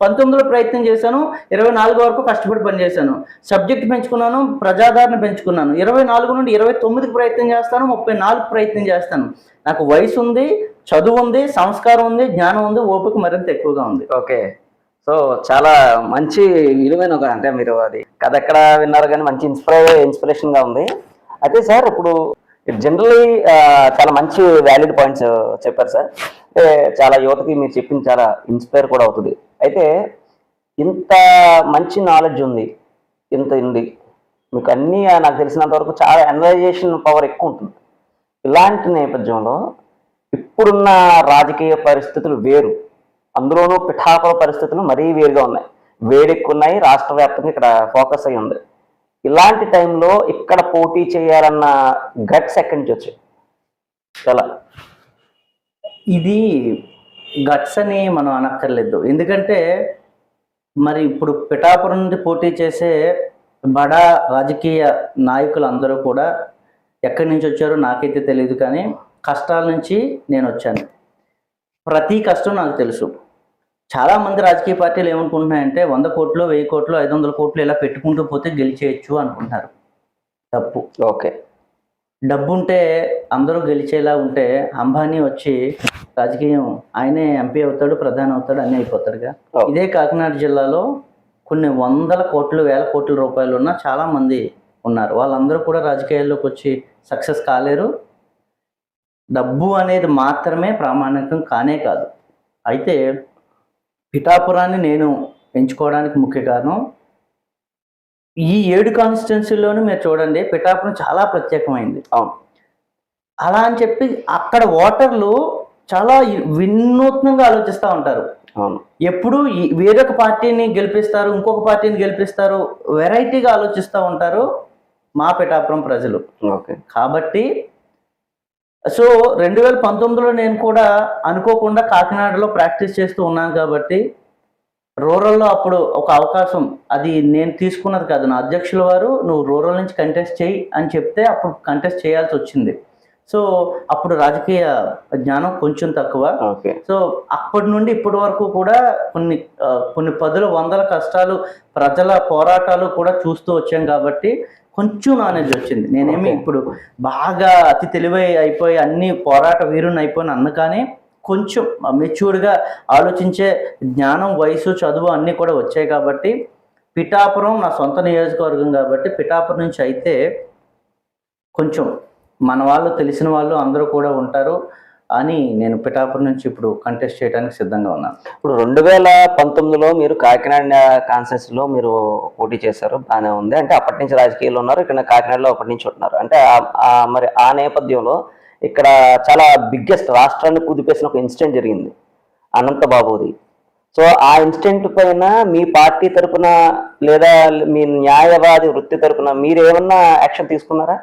19లో ప్రయత్నం చేశాను, 24 వరకు కష్టపడి పనిచేశాను, సబ్జెక్ట్ పెంచుకున్నాను, ప్రజాదరణ పెంచుకున్నాను. 24 నుండి 29కి ప్రయత్నం చేస్తాను, 34 ప్రయత్నం చేస్తాను. నాకు వయసు ఉంది, చదువు ఉంది, సంస్కారం ఉంది, జ్ఞానం ఉంది, ఓపిక మరింత ఎక్కువగా ఉంది. ఓకే. సో చాలా మంచి విలువైన ఒక, అంటే మీరు అది కథ ఎక్కడ విన్నారు కానీ మంచి ఇన్స్పిరేషన్ గా ఉంది. అయితే సార్ ఇప్పుడు జనరలీ చాలా మంచి వ్యాలిడ్ పాయింట్స్ చెప్పారు సార్. అంటే చాలా యువతకి మీరు చెప్పింది చాలా ఇన్స్పైర్ కూడా అవుతుంది. అయితే ఇంత మంచి నాలెడ్జ్ ఉంది, ఇంత ఉంది మీకు, అన్నీ నాకు తెలిసినంత వరకు చాలా అనలైజేషన్ పవర్ ఎక్కువ ఉంటుంది. ఇలాంటి నేపథ్యంలో ఇప్పుడున్న రాజకీయ పరిస్థితులు వేరు, అందులోనూ పిఠాపుర పరిస్థితులు మరీ వేరుగా ఉన్నాయి, వేడెక్కున్నాయి, రాష్ట్ర వ్యాప్తంగా ఇక్కడ ఫోకస్ అయ్యి ఉంది. ఇలాంటి టైంలో ఇక్కడ పోటీ చేయాలన్న గట్స్ ఎక్కడి నుంచి వచ్చాయి? ఎలా? ఇది గట్స్ అని మనం అనక్కర్లేదు, ఎందుకంటే మరి ఇప్పుడు పిఠాపురం నుండి పోటీ చేసే బడా రాజకీయ నాయకులు అందరూ కూడా ఎక్కడి నుంచి వచ్చారో నాకైతే తెలియదు, కానీ కష్టాల నుంచి నేను వచ్చాను. ప్రతి కష్టం నాకు తెలుసు. చాలామంది రాజకీయ పార్టీలు ఏమనుకుంటున్నాయంటే 100 కోట్లు, 1000 కోట్లు, 500 కోట్లు ఇలా పెట్టుకుంటూ పోతే గెలిచేయచ్చు అనుకుంటున్నారు. తప్పు. ఓకే. డబ్బు ఉంటే అందరూ గెలిచేలా ఉంటే అంబానీ వచ్చి రాజకీయం ఆయనే ఎంపీ అవుతాడు, ప్రధాని అవుతాడు, అన్నీ అయిపోతాడుగా. ఇదే కాకినాడ జిల్లాలో కొన్ని 100 కోట్లు, 1000 కోట్ల రూపాయలు ఉన్న చాలామంది ఉన్నారు. వాళ్ళందరూ కూడా రాజకీయాల్లోకి వచ్చి సక్సెస్ కాలేరు. డబ్బు అనేది మాత్రమే ప్రామాణికం కానే కాదు. అయితే పిఠాపురాన్ని నేను ఎంచుకోవడానికి ముఖ్య కారణం, ఈ 7 కాన్స్టిట్యున్సీలోనూ మీరు చూడండి పిఠాపురం చాలా ప్రత్యేకమైంది. అలా అని చెప్పి అక్కడ ఓటర్లు చాలా వినూత్నంగా ఆలోచిస్తూ ఉంటారు. ఎప్పుడు వేరొక పార్టీని గెలిపిస్తారు, ఇంకొక పార్టీని గెలిపిస్తారు, వెరైటీగా ఆలోచిస్తూ ఉంటారు మా పిఠాపురం ప్రజలు. కాబట్టి సో 2019లో నేను కూడా అనుకోకుండా కాకినాడలో ప్రాక్టీస్ చేస్తూ ఉన్నాను కాబట్టి రూరల్లో అప్పుడు ఒక అవకాశం, అది నేను తీసుకున్నది కాదు, నా అధ్యక్షుల వారు నువ్వు రూరల్ నుంచి కంటెస్ట్ చేయి అని చెప్తే అప్పుడు కంటెస్ట్ చేయాల్సి వచ్చింది. సో అప్పుడు రాజకీయ జ్ఞానం కొంచెం తక్కువ. సో అప్పటి నుండి ఇప్పటి వరకు కూడా కొన్ని పదుల వందల కష్టాలు, ప్రజల పోరాటాలు కూడా చూస్తూ వచ్చాం కాబట్టి కొంచెం నాలెడ్జ్ వచ్చింది. నేనేమి ఇప్పుడు బాగా అతి తెలివై అయిపోయి అన్ని పోరాట వీరుని అయిపోయిన అన్న, కానీ కొంచెం మెచ్యూర్డ్గా ఆలోచించే జ్ఞానం, వయసు, చదువు అన్నీ కూడా వచ్చాయి. కాబట్టి పిఠాపురం నా సొంత నియోజకవర్గం కాబట్టి పిఠాపురం నుంచి అయితే కొంచెం మన వాళ్ళు, తెలిసిన వాళ్ళు అందరూ కూడా ఉంటారు అని నేను పిఠాపురం నుంచి ఇప్పుడు కంటెస్ట్ చేయడానికి సిద్ధంగా ఉన్నాను. ఇప్పుడు 2019లో మీరు కాకినాడ కాన్స్టిట్యున్సీలో మీరు పోటీ చేశారు, బాగానే ఉంది. అంటే అప్పటి నుంచి రాజకీయాలు ఉన్నారు, ఇక్కడ కాకినాడలో అప్పటి నుంచి ఉంటున్నారు. అంటే మరి ఆ నేపథ్యంలో ఇక్కడ చాలా బిగ్గెస్ట్, రాష్ట్రాన్ని కుదిపేసిన ఒక ఇన్సిడెంట్ జరిగింది, అనంతబాబుది. సో ఆ ఇన్సిడెంట్ పైన మీ పార్టీ తరఫున లేదా మీ న్యాయవాది వృత్తి తరఫున మీరు ఏమన్నా యాక్షన్ తీసుకున్నారా?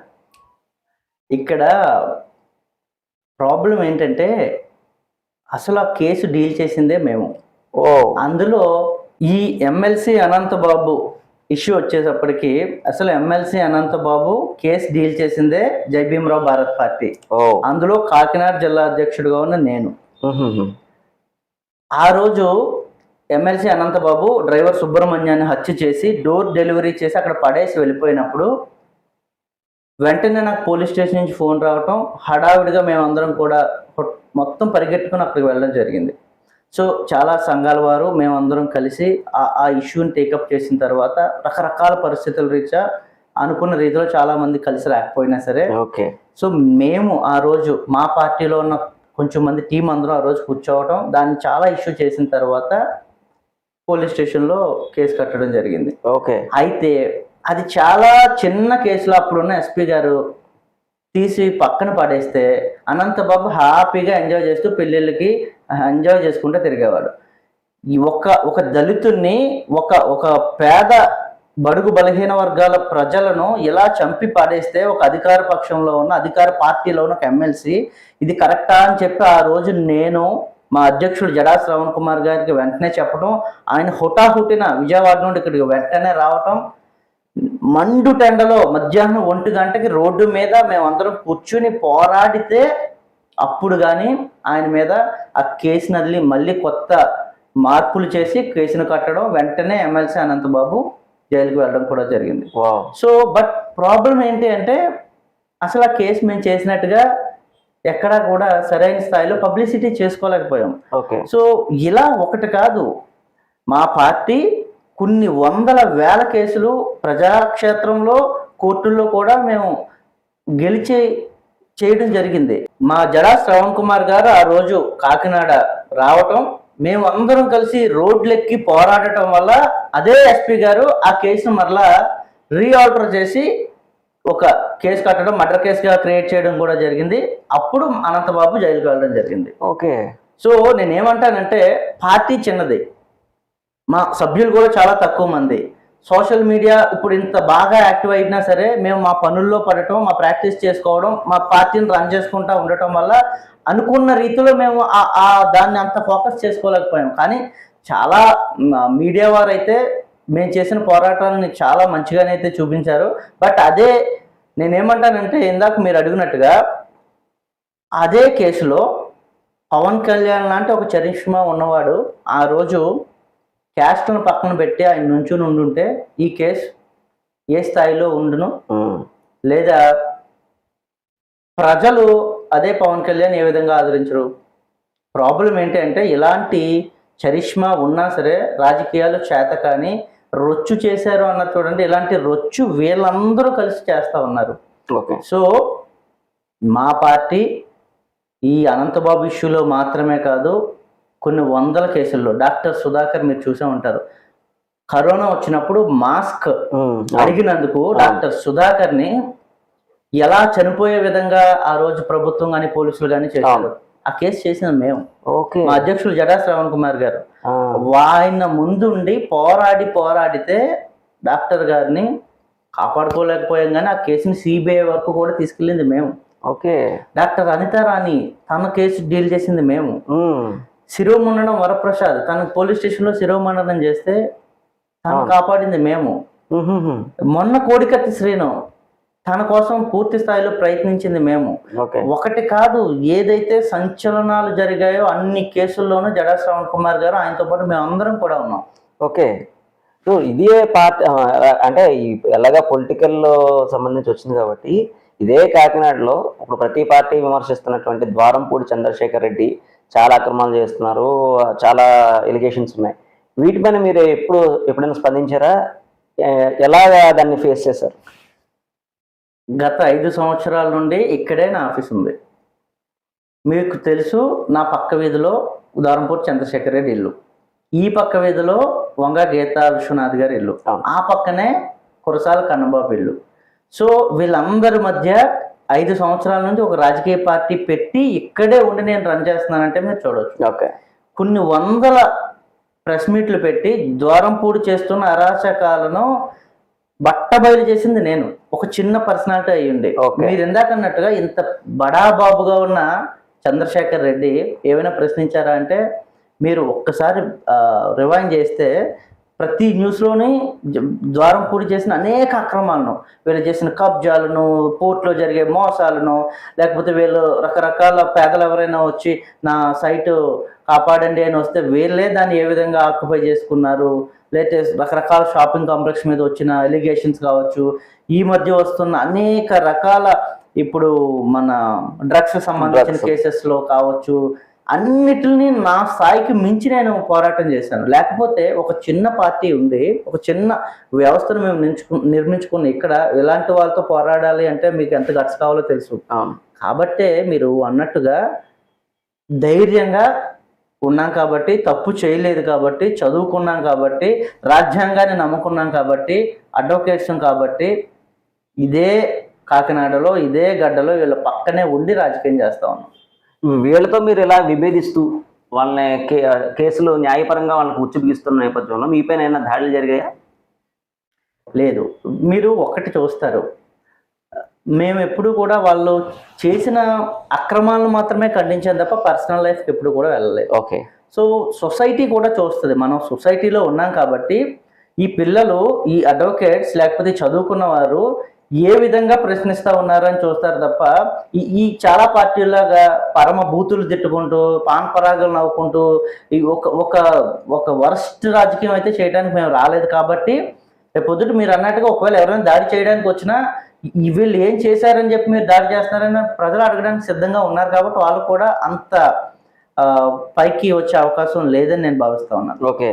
ఇక్కడ ప్రాబ్లం ఏంటంటే అసలు ఆ కేసు డీల్ చేసిందే మేము. అందులో ఈ ఎమ్మెల్సీ అనంతబాబు ఇష్యూ వచ్చేటప్పటికి అసలు ఎమ్మెల్సీ అనంతబాబు కేసు డీల్ చేసిందే జై భీమరావు భారత్ పార్టీ. అందులో కాకినాడ జిల్లా అధ్యక్షుడిగా ఉన్న నేను. ఆ రోజు ఎమ్మెల్సీ అనంతబాబు డ్రైవర్ సుబ్రహ్మణ్యాన్ని హత్య చేసి డోర్ డెలివరీ చేసి అక్కడ పడేసి వెళ్ళిపోయినప్పుడు వెంటనే నాకు పోలీస్ స్టేషన్ నుంచి ఫోన్ రావటం, హడావిడిగా మేమందరం కూడా మొత్తం పరిగెట్టుకుని అక్కడికి వెళ్ళడం జరిగింది. సో చాలా సంఘాల వారు మేమందరం కలిసి ఆ ఇష్యూని టేకప్ చేసిన తర్వాత రకరకాల పరిస్థితుల రీత్యా అనుకున్న రీతిలో చాలామంది కలిసి రాకపోయినా సరే, సో మేము ఆ రోజు మా పార్టీలో ఉన్న కొంచెం మంది టీం అందరం ఆ రోజు కూర్చోవటం, దాన్ని చాలా ఇష్యూ చేసిన తర్వాత పోలీస్ స్టేషన్లో కేసు కట్టడం జరిగింది. అయితే అది చాలా చిన్న కేసులో అప్పుడున్న ఎస్పీ గారు తీసి పక్కన పడేస్తే అనంతబాబు హ్యాపీగా ఎంజాయ్ చేస్తూ పెళ్ళిళ్ళకి ఎంజాయ్ చేసుకుంటూ తిరిగేవాడు. ఈ ఒక దళితుడిని, ఒక పేద బడుగు బలహీన వర్గాల ప్రజలను ఇలా చంపి పడేస్తే ఒక అధికార పక్షంలో ఉన్న, అధికార పార్టీలో ఉన్న ఒక ఎమ్మెల్సీ ఇది కరెక్టా అని చెప్పి ఆ రోజు నేను మా అధ్యక్షుడు జడా శ్రవణ్ కుమార్ గారికి వెంటనే చెప్పడం, ఆయన హుటాహుటిన విజయవాడ నుండి ఇక్కడికి వెంటనే రావటం, మండు టెండలో మధ్యాహ్నం 1 గంటకి రోడ్డు మీద మేమందరం కూర్చుని పోరాడితే అప్పుడు కానీ ఆయన మీద ఆ కేసుని వదిలి మళ్ళీ కొత్త మార్పులు చేసి కేసును కట్టడం, వెంటనే ఎమ్మెల్సీ అనంతబాబు జైలుకి వెళ్ళడం కూడా జరిగింది. సో బట్ ప్రాబ్లం ఏంటి అంటే అసలు ఆ కేసు మేము చేసినట్టుగా ఎక్కడా కూడా సరైన స్థాయిలో పబ్లిసిటీ చేసుకోలేకపోయాం. సో ఇలా ఒకటి కాదు, మా పార్టీ కొన్ని వందల వేల కేసులు ప్రజాక్షేత్రంలో కోర్టుల్లో కూడా మేము గెలిచి చేయడం జరిగింది. మా జడా శ్రవణ్ కుమార్ గారు ఆ రోజు కాకినాడ రావటం, మేము అందరం కలిసి రోడ్లెక్కి పోరాడటం వల్ల అదే ఎస్పీ గారు ఆ కేసును మరలా రీఆర్డర్ చేసి ఒక కేసు కట్టడం, మర్డర్ కేసుగా క్రియేట్ చేయడం కూడా జరిగింది. అప్పుడు అనంతబాబు జైలుకి వెళ్ళడం జరిగింది. ఓకే. సో నేనేమంటానంటే పార్టీ చిన్నది, మా సభ్యులు కూడా చాలా తక్కువ మంది. సోషల్ మీడియా ఇప్పుడు ఇంత బాగా యాక్టివ్ అయినా సరే మేము మా పనుల్లో పడటం, మా ప్రాక్టీస్ చేసుకోవడం, మా పార్టీని రన్ చేసుకుంటూ ఉండటం వల్ల అనుకున్న రీతిలో మేము దాన్ని అంత ఫోకస్ చేసుకోలేకపోయాం. కానీ చాలా మీడియా వారు అయితే మేము చేసిన పోరాటాలని చాలా మంచిగానే అయితే చూపించారు. బట్ అదే నేనేమంటానంటే ఇందాక మీరు అడిగినట్టుగా అదే కేసులో పవన్ కళ్యాణ్ లాంటి ఒక చరిష్మా ఉన్నవాడు ఆ రోజు క్యాస్ట్లను పక్కన పెట్టి ఆయన నుంచుని ఉండుంటే ఈ కేసు ఏ స్థాయిలో ఉండును, లేదా ప్రజలు అదే పవన్ కళ్యాణ్ ఏ విధంగా ఆదరించరు. ప్రాబ్లం ఏంటి అంటే ఇలాంటి చరిష్మా ఉన్నా సరే రాజకీయాలు చేత కానీ రొచ్చు చేశారు అన్నారు చూడండి, ఇలాంటి రొచ్చు వీళ్ళందరూ కలిసి చేస్తూ ఉన్నారు. సో మా పార్టీ ఈ అనంతబాబు ఇష్యూలో మాత్రమే కాదు, కొన్ని వందల కేసుల్లో డాక్టర్ సుధాకర్ మీరు చూసే ఉంటారు, కరోనా వచ్చినప్పుడు మాస్క్ అడిగినందుకు డాక్టర్ సుధాకర్ని ఎలా చనిపోయే విధంగా ఆ రోజు ప్రభుత్వం కానీ పోలీసులు కానీ చేశారు. ఆ కేసు చేసిన మేము, మా అధ్యక్షులు జడా శ్రవణ్ కుమార్ గారు ఆయన ముందుండి పోరాడితే డాక్టర్ గారిని కాపాడుకోలేకపోయాం. కానీ ఆ కేసుని సిబిఐ వరకు కూడా తీసుకెళ్ళింది మేము. డాక్టర్ అనితారాణి తన కేసు డీల్ చేసింది మేము. శిరోమండనం వరప్రసాద్ తన పోలీస్ స్టేషన్లో శిరోమండనం చేస్తే తను కాపాడింది మేము. మొన్న కోడికత్తి శ్రీను తన కోసం పూర్తి స్థాయిలో ప్రయత్నించింది మేము. ఒకటి కాదు, ఏదైతే సంచలనాలు జరిగాయో అన్ని కేసుల్లోనూ జడా శ్రవణ్ కుమార్ గారు ఆయనతో పాటు మేము అందరం కూడా ఉన్నాం. ఓకే. సో ఇదే పార్టీ అంటే ఎలాగా పొలిటికల్ సంబంధించి వచ్చింది కాబట్టి ఇదే కాకినాడలో ఇప్పుడు ప్రతి పార్టీ విమర్శిస్తున్నటువంటి ద్వారంపూడి చంద్రశేఖర్ రెడ్డి చాలా అక్రమాలు చేస్తున్నారు, చాలా ఎలిగేషన్స్ ఉన్నాయి. వీటిపైన మీరు ఎప్పుడైనా స్పందించారా? ఎలాగా దాన్ని ఫేస్ చేశారు? గత 5 సంవత్సరాల నుండి ఇక్కడే నా ఆఫీస్ ఉంది. మీకు తెలుసు, నా పక్క వీధిలో ద్వారంపూడి చంద్రశేఖర్ రెడ్డి ఇల్లు, ఈ పక్క వీధిలో వంగ గీతా విశ్వనాథ్ గారి ఇల్లు, ఆ పక్కనే కురసాల కన్నబాబు ఇల్లు. సో వీళ్ళందరి మధ్య 5 సంవత్సరాల నుంచి ఒక రాజకీయ పార్టీ పెట్టి ఇక్కడే ఉండి నేను రన్ చేస్తున్నానంటే మీరు చూడవచ్చు. కొన్ని వందల ప్రెస్ మీట్లు పెట్టి ద్వారంపూడి చేస్తున్న అరాచకాలను బట్టబయలు చేసింది నేను, ఒక చిన్న పర్సనాలిటీ అయ్యుండి. మీరు ఇందాకన్నట్టుగా ఇంత బడాబాబుగా ఉన్న చంద్రశేఖర్ రెడ్డి ఏమైనా ప్రశ్నించారా అంటే మీరు ఒక్కసారి రివైండ్ చేస్తే ప్రతి న్యూస్లోని ద్వారంపూడి చేసిన అనేక అక్రమాలను, వీళ్ళు చేసిన కబ్జాలను, పోర్ట్లో జరిగే మోసాలను, లేకపోతే వీళ్ళు రకరకాల పేదలు ఎవరైనా వచ్చి నా సైటు కాపాడండి అని వస్తే వీళ్ళే దాన్ని ఏ విధంగా ఆక్యుపై చేసుకున్నారు, లేటెస్ట్ రకరకాల షాపింగ్ కాంప్లెక్స్ మీద వచ్చిన ఎలిగేషన్స్ కావచ్చు, ఈ మధ్య వస్తున్న అనేక రకాల ఇప్పుడు మన డ్రగ్స్ సంబంధించిన కేసెస్లో కావచ్చు, అన్నిటిని నా స్థాయికి మించి నేను పోరాటం చేశాను. లేకపోతే ఒక చిన్న పార్టీ ఉంది, ఒక చిన్న వ్యవస్థను మేము నిర్మించుకుని ఇక్కడ ఇలాంటి వాళ్ళతో పోరాడాలి అంటే మీకు ఎంత గట్స్ కావాలో తెలుసు. కాబట్టే మీరు అన్నట్టుగా ధైర్యంగా ఉన్నాం కాబట్టి, తప్పు చేయలేదు కాబట్టి, చదువుకున్నాం కాబట్టి, రాజ్యాంగాన్ని నమ్ముకున్నాం కాబట్టి, అడ్వకేట్స్ కాబట్టి ఇదే కాకినాడలో ఇదే గడ్డలో వీళ్ళ పక్కనే ఉండి రాజకీయం చేస్తా ఉన్నాం. వీళ్ళతో మీరు ఇలా విభేదిస్తూ వాళ్ళని కేసులు న్యాయపరంగా వాళ్ళకి ఉచ్చుబిగిస్తున్న నేపథ్యంలో మీపైన ఏమైనా దాడులు జరిగాయా? లేదు. మీరు ఒక్కటి చూస్తారు, మేము ఎప్పుడు కూడా వాళ్ళు చేసిన అక్రమాలను మాత్రమే ఖండించాం తప్ప పర్సనల్ లైఫ్కి ఎప్పుడు కూడా వెళ్ళలేదు. సో సొసైటీ కూడా చూస్తుంది, మనం సొసైటీలో ఉన్నాం కాబట్టి ఈ పిల్లలు, ఈ అడ్వకేట్స్ లేకపోతే చదువుకున్న వారు ఏ విధంగా ప్రశ్నిస్తా ఉన్నారని చూస్తారు తప్ప ఈ చాలా పార్టీలాగా పరమ బూతులు తిట్టుకుంటూ పాన్ పరాగులు నవ్వుకుంటూ ఈ ఒక ఒక ఒక వరస్ట్ రాజకీయం అయితే చేయడానికి మేము రాలేదు. కాబట్టి రేపు పొద్దుట మీరు అన్నట్టుగా ఒకవేళ ఎవరైనా దాడి చేయడానికి వచ్చినా వీళ్ళు ఏం చేశారని చెప్పి మీరు దాడి చేస్తున్నారని ప్రజలు అడగడానికి సిద్ధంగా ఉన్నారు. కాబట్టి వాళ్ళు కూడా అంత పైకి వచ్చే అవకాశం లేదని నేను భావిస్తా ఉన్నాను. ఓకే,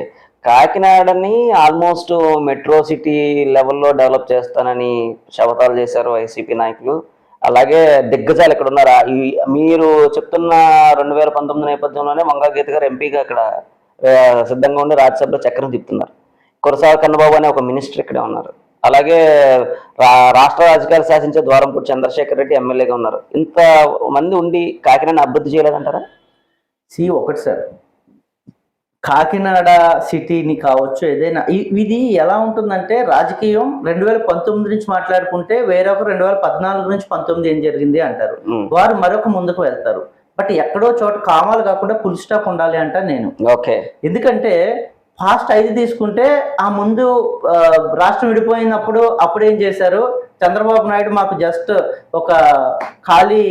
కాకినాడని ఆల్మోస్ట్ మెట్రో సిటీ లెవెల్లో డెవలప్ చేస్తానని శపథాలు చేశారు వైసీపీ నాయకులు. అలాగే దిగ్గజాలు ఇక్కడ ఉన్నారు. మీరు చెప్తున్న 2019 నేపథ్యంలోనే వంగా గీత గారు ఎంపీగా ఇక్కడ సిద్ధంగా ఉండి రాజ్యసభలో చక్రం తిప్పుతున్నారు. కురసాల కన్నబాబు అనే ఒక మినిస్టర్ ఇక్కడే ఉన్నారు. అలాగే రాష్ట్ర రాజకీయాలు శాసించే ద్వారంపూడి చంద్రశేఖర్ రెడ్డి ఎమ్మెల్యేగా ఉన్నారు. ఇంత మంది ఉండి కాకినాడ అభివృద్ధి చేయలేదంటారా? ఒకటి సార్, కాకినాడ సిటీని కావచ్చు ఏదైనా ఇది ఎలా ఉంటుందంటే రాజకీయం 2019 నుంచి మాట్లాడుకుంటే వేరొక 2014 నుంచి 19 ఏం జరిగింది అంటారు, వారు మరొక ముందుకు వెళ్తారు. బట్ ఎక్కడో చోట కామాలు కాకుండా ఫుల్ స్టాప్ ఉండాలి అంట నేను. ఓకే, ఎందుకంటే ఫాస్ట్ 5 తీసుకుంటే ఆ ముందు రాష్ట్రం విడిపోయినప్పుడు అప్పుడేం చేశారు, చంద్రబాబు నాయుడు మాకు జస్ట్ ఒక ఖాళీ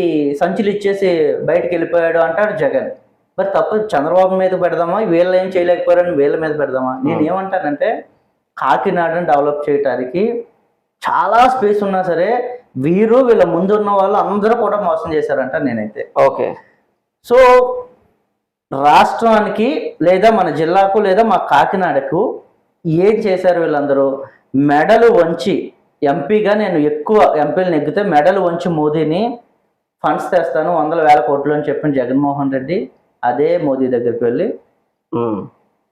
సంచులు ఇచ్చేసి బయటకు వెళ్ళిపోయాడు అంటాడు జగన్. మరి తప్పు చంద్రబాబు మీద పెడదామా, వీళ్ళు ఏం చేయలేకపోయారని వీళ్ళ మీద పెడదామా? నేను ఏమంటానంటే కాకినాడని డెవలప్ చేయడానికి చాలా స్పేస్ ఉన్నా సరే వీళ్ళ ముందున్న వాళ్ళు అందరూ కూడా మోసం చేశారంట నేనైతే. ఓకే, సో రాష్ట్రానికి లేదా మన జిల్లాకు లేదా మా కాకినాడకు ఏం చేశారు వీళ్ళందరూ? మెడలు వంచి ఎంపీగా నేను ఎక్కువ ఎంపీలు నెగ్గితే మెడలు వంచి మోదీని ఫండ్స్ తెస్తాను 100,000 కోట్లు అని చెప్పిన జగన్మోహన్ రెడ్డి అదే మోదీ దగ్గరికి వెళ్ళి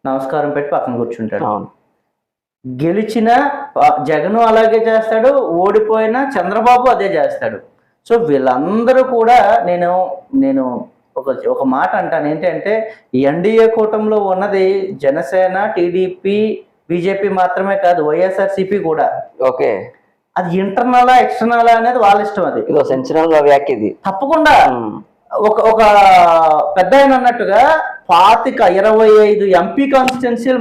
నమస్కారం పెట్టి పక్కన కూర్చుంటాడు. గెలిచిన జగన్ అలాగే చేస్తాడు, ఓడిపోయిన చంద్రబాబు అదే చేస్తాడు. సో వీళ్ళందరూ కూడా నేను ఒక మాట అంటాను ఏంటంటే ఎన్డీఏ కూటమిలో ఉన్నది జనసేన, టీడీపీ, బీజేపీ మాత్రమే కాదు, వైఎస్ఆర్సీపీ కూడా. ఓకే, అది ఇంటర్నలా ఎక్స్టర్నలా అనేది వాళ్ళ ఇష్టం. అది సెంచరల్ వ్యాఖ్య ఇది తప్పకుండా. ఒక పెద్ద ఆయన అన్నట్టుగా 25 ఎంపీ కాన్స్టిట్యున్సీలు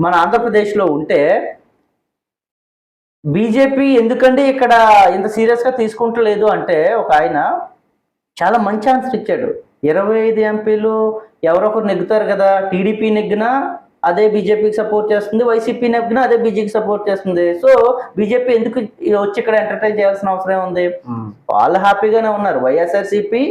మన ఆంధ్రప్రదేశ్లో ఉంటే బీజేపీ ఎందుకంటే ఇక్కడ ఇంత సీరియస్గా తీసుకుంటలేదు అంటే ఒక ఆయన చాలా మంచి ఆన్సర్ ఇచ్చాడు. 25 ఎంపీలు ఎవరొకరు నెగ్గుతారు కదా, టీడీపీ నెగ్గినా అదే బీజేపీకి సపోర్ట్ చేస్తుంది, వైసీపీ నెగ్గినా అదే బీజేపీకి సపోర్ట్ చేస్తుంది. సో బీజేపీ ఎందుకు వచ్చి ఇక్కడ ఎంటర్టైన్ చేయాల్సిన అవసరం ఉంది? వాళ్ళు హ్యాపీగానే ఉన్నారు. వైఎస్ఆర్సీపీ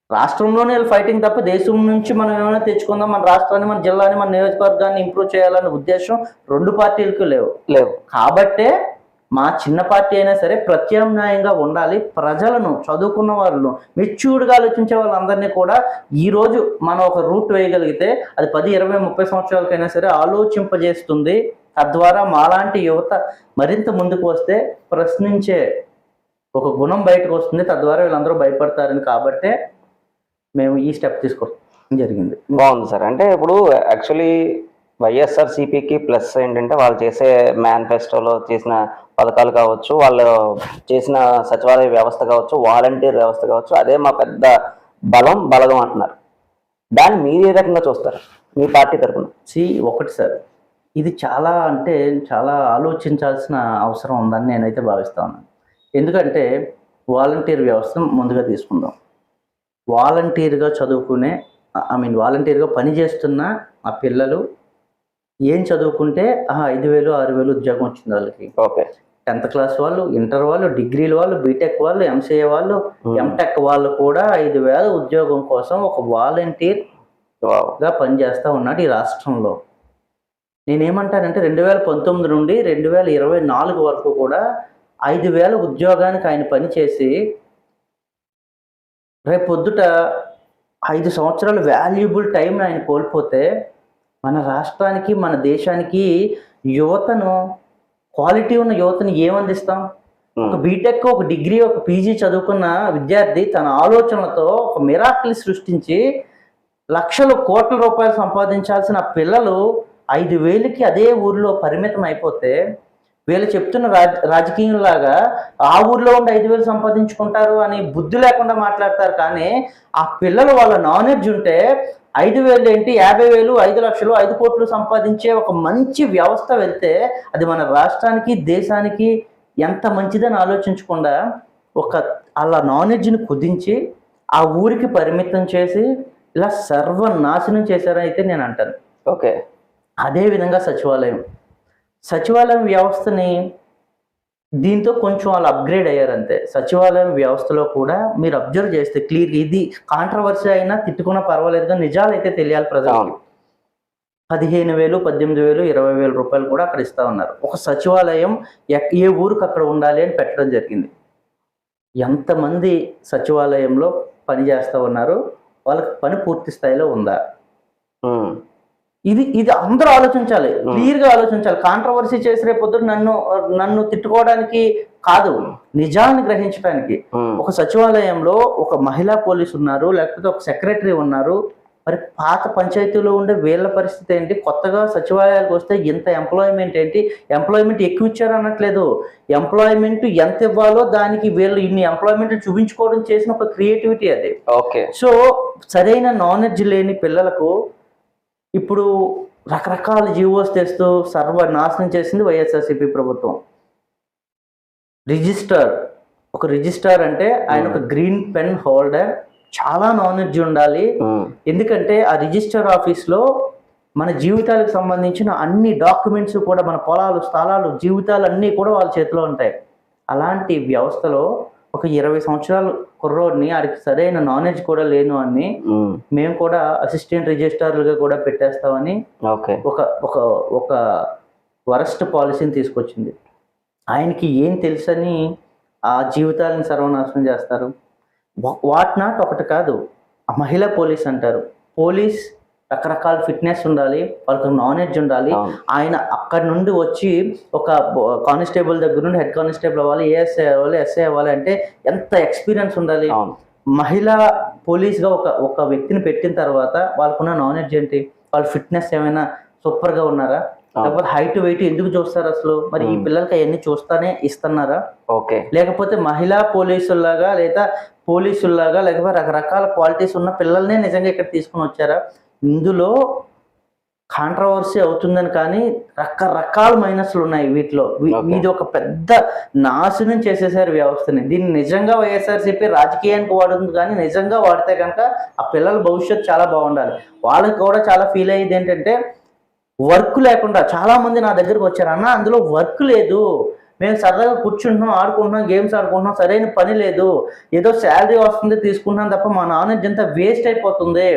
రాష్ట్రంలోనే ఫైటింగ్ తప్ప దేశం నుంచి మనం ఏమైనా తెచ్చుకుందాం, మన రాష్ట్రాన్ని, మన జిల్లాని, మన నియోజకవర్గాన్ని ఇంప్రూవ్ చేయాలనే ఉద్దేశం 2 పార్టీలకు లేవు. కాబట్టే మా చిన్న పార్టీ అయినా సరే ప్రత్యామ్నాయంగా ఉండాలి. ప్రజలను, చదువుకున్న వాళ్ళను, మెచ్యూర్డ్గా ఆలోచించే వాళ్ళందరినీ కూడా ఈరోజు మనం ఒక రూట్ వేయగలిగితే అది 10, 20, 30 సంవత్సరాలకైనా సరే ఆలోచింపజేస్తుంది. తద్వారా మాలాంటి యువత మరింత ముందుకు వస్తే ప్రశ్నించే ఒక గుణం బయటకు వస్తుంది. తద్వారా వీళ్ళందరూ భయపడతారని కాబట్టే మేము ఈ స్టెప్ తీసుకోవడం జరిగింది. బాగుంది సార్. అంటే ఇప్పుడు యాక్చువల్లీ వైఎస్ఆర్సీపీకి ప్లస్ ఏంటంటే వాళ్ళు చేసే మేనిఫెస్టోలో చేసిన పథకాలు కావచ్చు, వాళ్ళు చేసిన సచివాలయ వ్యవస్థ కావచ్చు, వాలంటీర్ వ్యవస్థ కావచ్చు, అదే మా పెద్ద బలగం అంటున్నారు. దాన్ని మీరు ఏ రకంగా చూస్తారు మీ పార్టీ తరఫున? ఒకటి సార్, ఇది చాలా చాలా ఆలోచించాల్సిన అవసరం ఉందని నేనైతే భావిస్తా ఉన్నాను. ఎందుకంటే వాలంటీర్ వ్యవస్థ ముందుగా తీసుకుందాం. వాలంటీర్గా చదువుకునే వాలంటీర్గా పనిచేస్తున్న ఆ పిల్లలు ఏం చదువుకుంటే 5,000, 6,000 ఉద్యోగం వచ్చింది వాళ్ళకి. ఓకే, 10th క్లాస్ వాళ్ళు, ఇంటర్ వాళ్ళు, డిగ్రీల వాళ్ళు, బీటెక్ వాళ్ళు, ఎంసీఏ వాళ్ళు, ఎంటెక్ వాళ్ళు కూడా 5,000 ఉద్యోగం కోసం ఒక వాలంటీర్గా పనిచేస్తూ ఉన్నాడు ఈ రాష్ట్రంలో. నేనేమంటానంటే 2019 నుండి 2024 వరకు కూడా 5,000 ఉద్యోగానికి ఆయన పనిచేసి రేపు పొద్దుట 5 సంవత్సరాలు వాల్యుబుల్ టైంని ఆయన కోల్పోతే మన రాష్ట్రానికి, మన దేశానికి యువతను, క్వాలిటీ ఉన్న యువతను ఏమందిస్తాం? ఒక బీటెక్, ఒక డిగ్రీ, ఒక పీజీ చదువుకున్న విద్యార్థి తన ఆలోచనలతో ఒక మిరాకిల్ సృష్టించి లక్షల కోట్ల రూపాయలు సంపాదించాల్సిన పిల్లలు 5,000కి అదే ఊర్లో పరిమితం అయిపోతే వీళ్ళు చెప్తున్న రాజకీయంలాగా ఆ ఊర్లో ఉండి 5,000 సంపాదించుకుంటారు అని బుద్ధి లేకుండా మాట్లాడతారు. కానీ ఆ పిల్లలు వాళ్ళ నాలెడ్జ్ ఉంటే 5,000 ఏంటి, 50,000, 5 లక్షలు, 5 కోట్లు సంపాదించే ఒక మంచి వ్యవస్థ వెళ్తే అది మన రాష్ట్రానికి, దేశానికి ఎంత మంచిదని ఆలోచించకుండా ఒక అలా నాలెడ్జ్ని కుదించి ఆ ఊరికి పరిమితం చేసి ఇలా సర్వనాశనం చేశారని అయితే నేను అంటాను. ఓకే. అదేవిధంగా సచివాలయం వ్యవస్థని దీంతో కొంచెం వాళ్ళు అప్గ్రేడ్ అయ్యారంతే. సచివాలయం వ్యవస్థలో కూడా మీరు అబ్జర్వ్ చేస్తే క్లియర్ ఇది కాంట్రవర్సీ అయినా తిట్టుకున్నా పర్వాలేదు, కానీ నిజాలు అయితే తెలియాలి ప్రజలకు. 15,000, 18,000, 20,000 రూపాయలు కూడా అక్కడ ఇస్తా ఉన్నారు. ఒక సచివాలయం ఏ ఊరికి అక్కడ ఉండాలి అని పెట్టడం జరిగింది. ఎంతమంది సచివాలయంలో పని చేస్తూ ఉన్నారు, వాళ్ళకి పని పూర్తి స్థాయిలో ఉందా? ఇది అందరూ ఆలోచించాలి, క్లియర్గా ఆలోచించాలి. కాంట్రవర్సీ చేసి రేపొద్దు నన్ను తిట్టుకోవడానికి కాదు, నిజాన్ని గ్రహించడానికి. ఒక సచివాలయంలో ఒక మహిళా పోలీసు ఉన్నారు, లేకపోతే ఒక సెక్రటరీ ఉన్నారు. మరి పాత పంచాయతీలో ఉండే వీళ్ళ పరిస్థితి ఏంటి? కొత్తగా సచివాలయాలకు వస్తే ఇంత ఎంప్లాయ్మెంట్ ఏంటి? ఎంప్లాయ్మెంట్ ఎక్కువ ఇచ్చారు అనట్లేదు, ఎంప్లాయ్మెంట్ ఎంత ఇవ్వాలో దానికి వీళ్ళు ఇన్ని ఎంప్లాయ్మెంట్ చూపించుకోవడం చేసిన ఒక క్రియేటివిటీ అది. ఓకే. సో సరైన నాలెడ్జ్ లేని పిల్లలకు ఇప్పుడు రకరకాల జీవోస్ తెస్తూ సర్వనాశనం చేసింది వైఎస్ఆర్సీపీ ప్రభుత్వం. రిజిస్టర్ అంటే ఆయన ఒక గ్రీన్ పెన్ హోల్డర్, చాలా నాలెడ్జ్ ఉండాలి. ఎందుకంటే ఆ రిజిస్టర్ ఆఫీస్లో మన జీవితాలకు సంబంధించిన అన్ని డాక్యుమెంట్స్ కూడా, మన పొలాలు, స్థలాలు, జీవితాలు అన్నీ కూడా వాళ్ళ చేతిలో ఉంటాయి. అలాంటి వ్యవస్థలో ఒక 20 సంవత్సరాల కుర్రోడిని, ఆడికి సరైన నాలెడ్జ్ కూడా లేను అని మేము కూడా అసిస్టెంట్ రిజిస్ట్రార్లుగా కూడా పెట్టేస్తామని ఒక వరస్ట్ పాలసీని తీసుకొచ్చింది. ఆయనకి ఏం తెలుసని ఆ జీవితాలను సర్వనాశనం చేస్తారు. వాట్ నాట్ ఒకటి కాదు, ఆ మహిళా పోలీస్ అంటారు. పోలీస్ రకరకాల ఫిట్నెస్ ఉండాలి, వాళ్ళకి నాలెడ్జ్ ఉండాలి. ఆయన అక్కడి నుండి వచ్చి ఒక కానిస్టేబుల్ దగ్గర నుండి హెడ్ కానిస్టేబుల్ అవ్వాలి, ఏఎస్ఐ అవ్వాలి, ఎస్ఐ అవ్వాలి అంటే ఎంత ఎక్స్పీరియన్స్ ఉండాలి. మహిళా పోలీస్గా ఒక వ్యక్తిని పెట్టిన తర్వాత వాళ్ళకున్న నాలెడ్జ్ ఏంటి, వాళ్ళ ఫిట్నెస్ ఏమైనా సూపర్గా ఉన్నారా, లేకపోతే హైట్ వెయిట్ ఎందుకు చూస్తారు అసలు? మరి ఈ పిల్లలకి అవన్నీ చూస్తానే ఇస్తున్నారా? ఓకే. లేకపోతే మహిళా పోలీసుల్లాగా లేదా పోలీసుల్లాగా లేకపోతే రకరకాల క్వాలిటీస్ ఉన్న పిల్లల్నే నిజంగా ఇక్కడ తీసుకుని వచ్చారా? ఇందులో కాంట్రవర్సీ అవుతుందని కానీ రకరకాల మైనస్లు ఉన్నాయి వీటిలో. ఇది ఒక పెద్ద నాశనం చేసేసారు వ్యవస్థని. దీన్ని నిజంగా వైఎస్ఆర్సీపీ రాజకీయానికి వాడుతుంది, కానీ నిజంగా వాడితే కనుక ఆ పిల్లల భవిష్యత్తు చాలా బాగుండాలి. వాళ్ళకి కూడా చాలా ఫీల్ అయ్యేది ఏంటంటే వర్క్ లేకుండా చాలా మంది నా దగ్గరకు వచ్చారు, అన్న అందులో వర్క్ లేదు, మేము సరదాగా కూర్చుంటున్నాం, ఆడుకుంటున్నాం, గేమ్స్ ఆడుకుంటున్నాం, సరైన పని లేదు, ఏదో శాలరీ వస్తుంది తీసుకుంటున్నాం తప్ప మా నాలెడ్జ్ అంతా వేస్ట్ అయిపోతుంది,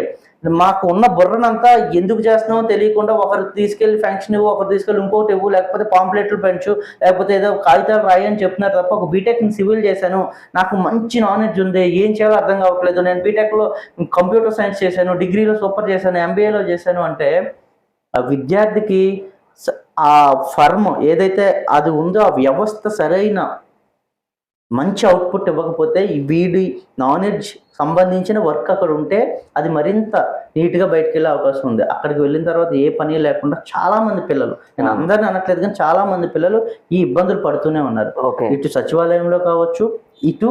మాకు ఉన్న బుర్రనంతా ఎందుకు చేస్తున్నామో తెలియకుండా ఒకరు తీసుకెళ్లి ఫంక్షన్ ఇవ్వు, ఒకరు తీసుకెళ్ళి ఇంకోటి ఇవ్వు, లేకపోతే పాంప్లెట్లు పెంచు, లేకపోతే ఏదో కాగితాలు రాయి అని చెప్తున్నారు తప్ప ఒక బీటెక్ని సివిల్ చేశాను, నాకు మంచి నాలెడ్జ్ ఉంది, ఏం చేయాలో అర్థం కావట్లేదు, నేను బీటెక్లో కంప్యూటర్ సైన్స్ చేశాను, డిగ్రీలో సూపర్ చేశాను, ఎంబీఏలో చేశాను అంటే ఆ విద్యార్థికి ఆ ఫర్మ్ ఏదైతే అది ఉందో ఆ వ్యవస్థ సరైన మంచి అవుట్పుట్ ఇవ్వకపోతే వీడి నాలెడ్జ్ సంబంధించిన వర్క్ అక్కడ ఉంటే అది మరింత నీట్గా బయటకు వెళ్ళే అవకాశం ఉంది. అక్కడికి వెళ్ళిన తర్వాత ఏ పని లేకుండా చాలా మంది పిల్లలు, నేను అందరిని అనట్లేదు కానీ చాలా మంది పిల్లలు ఈ ఇబ్బందులు పడుతూనే ఉన్నారు. ఇటు సచివాలయంలో కావచ్చు, ఇటు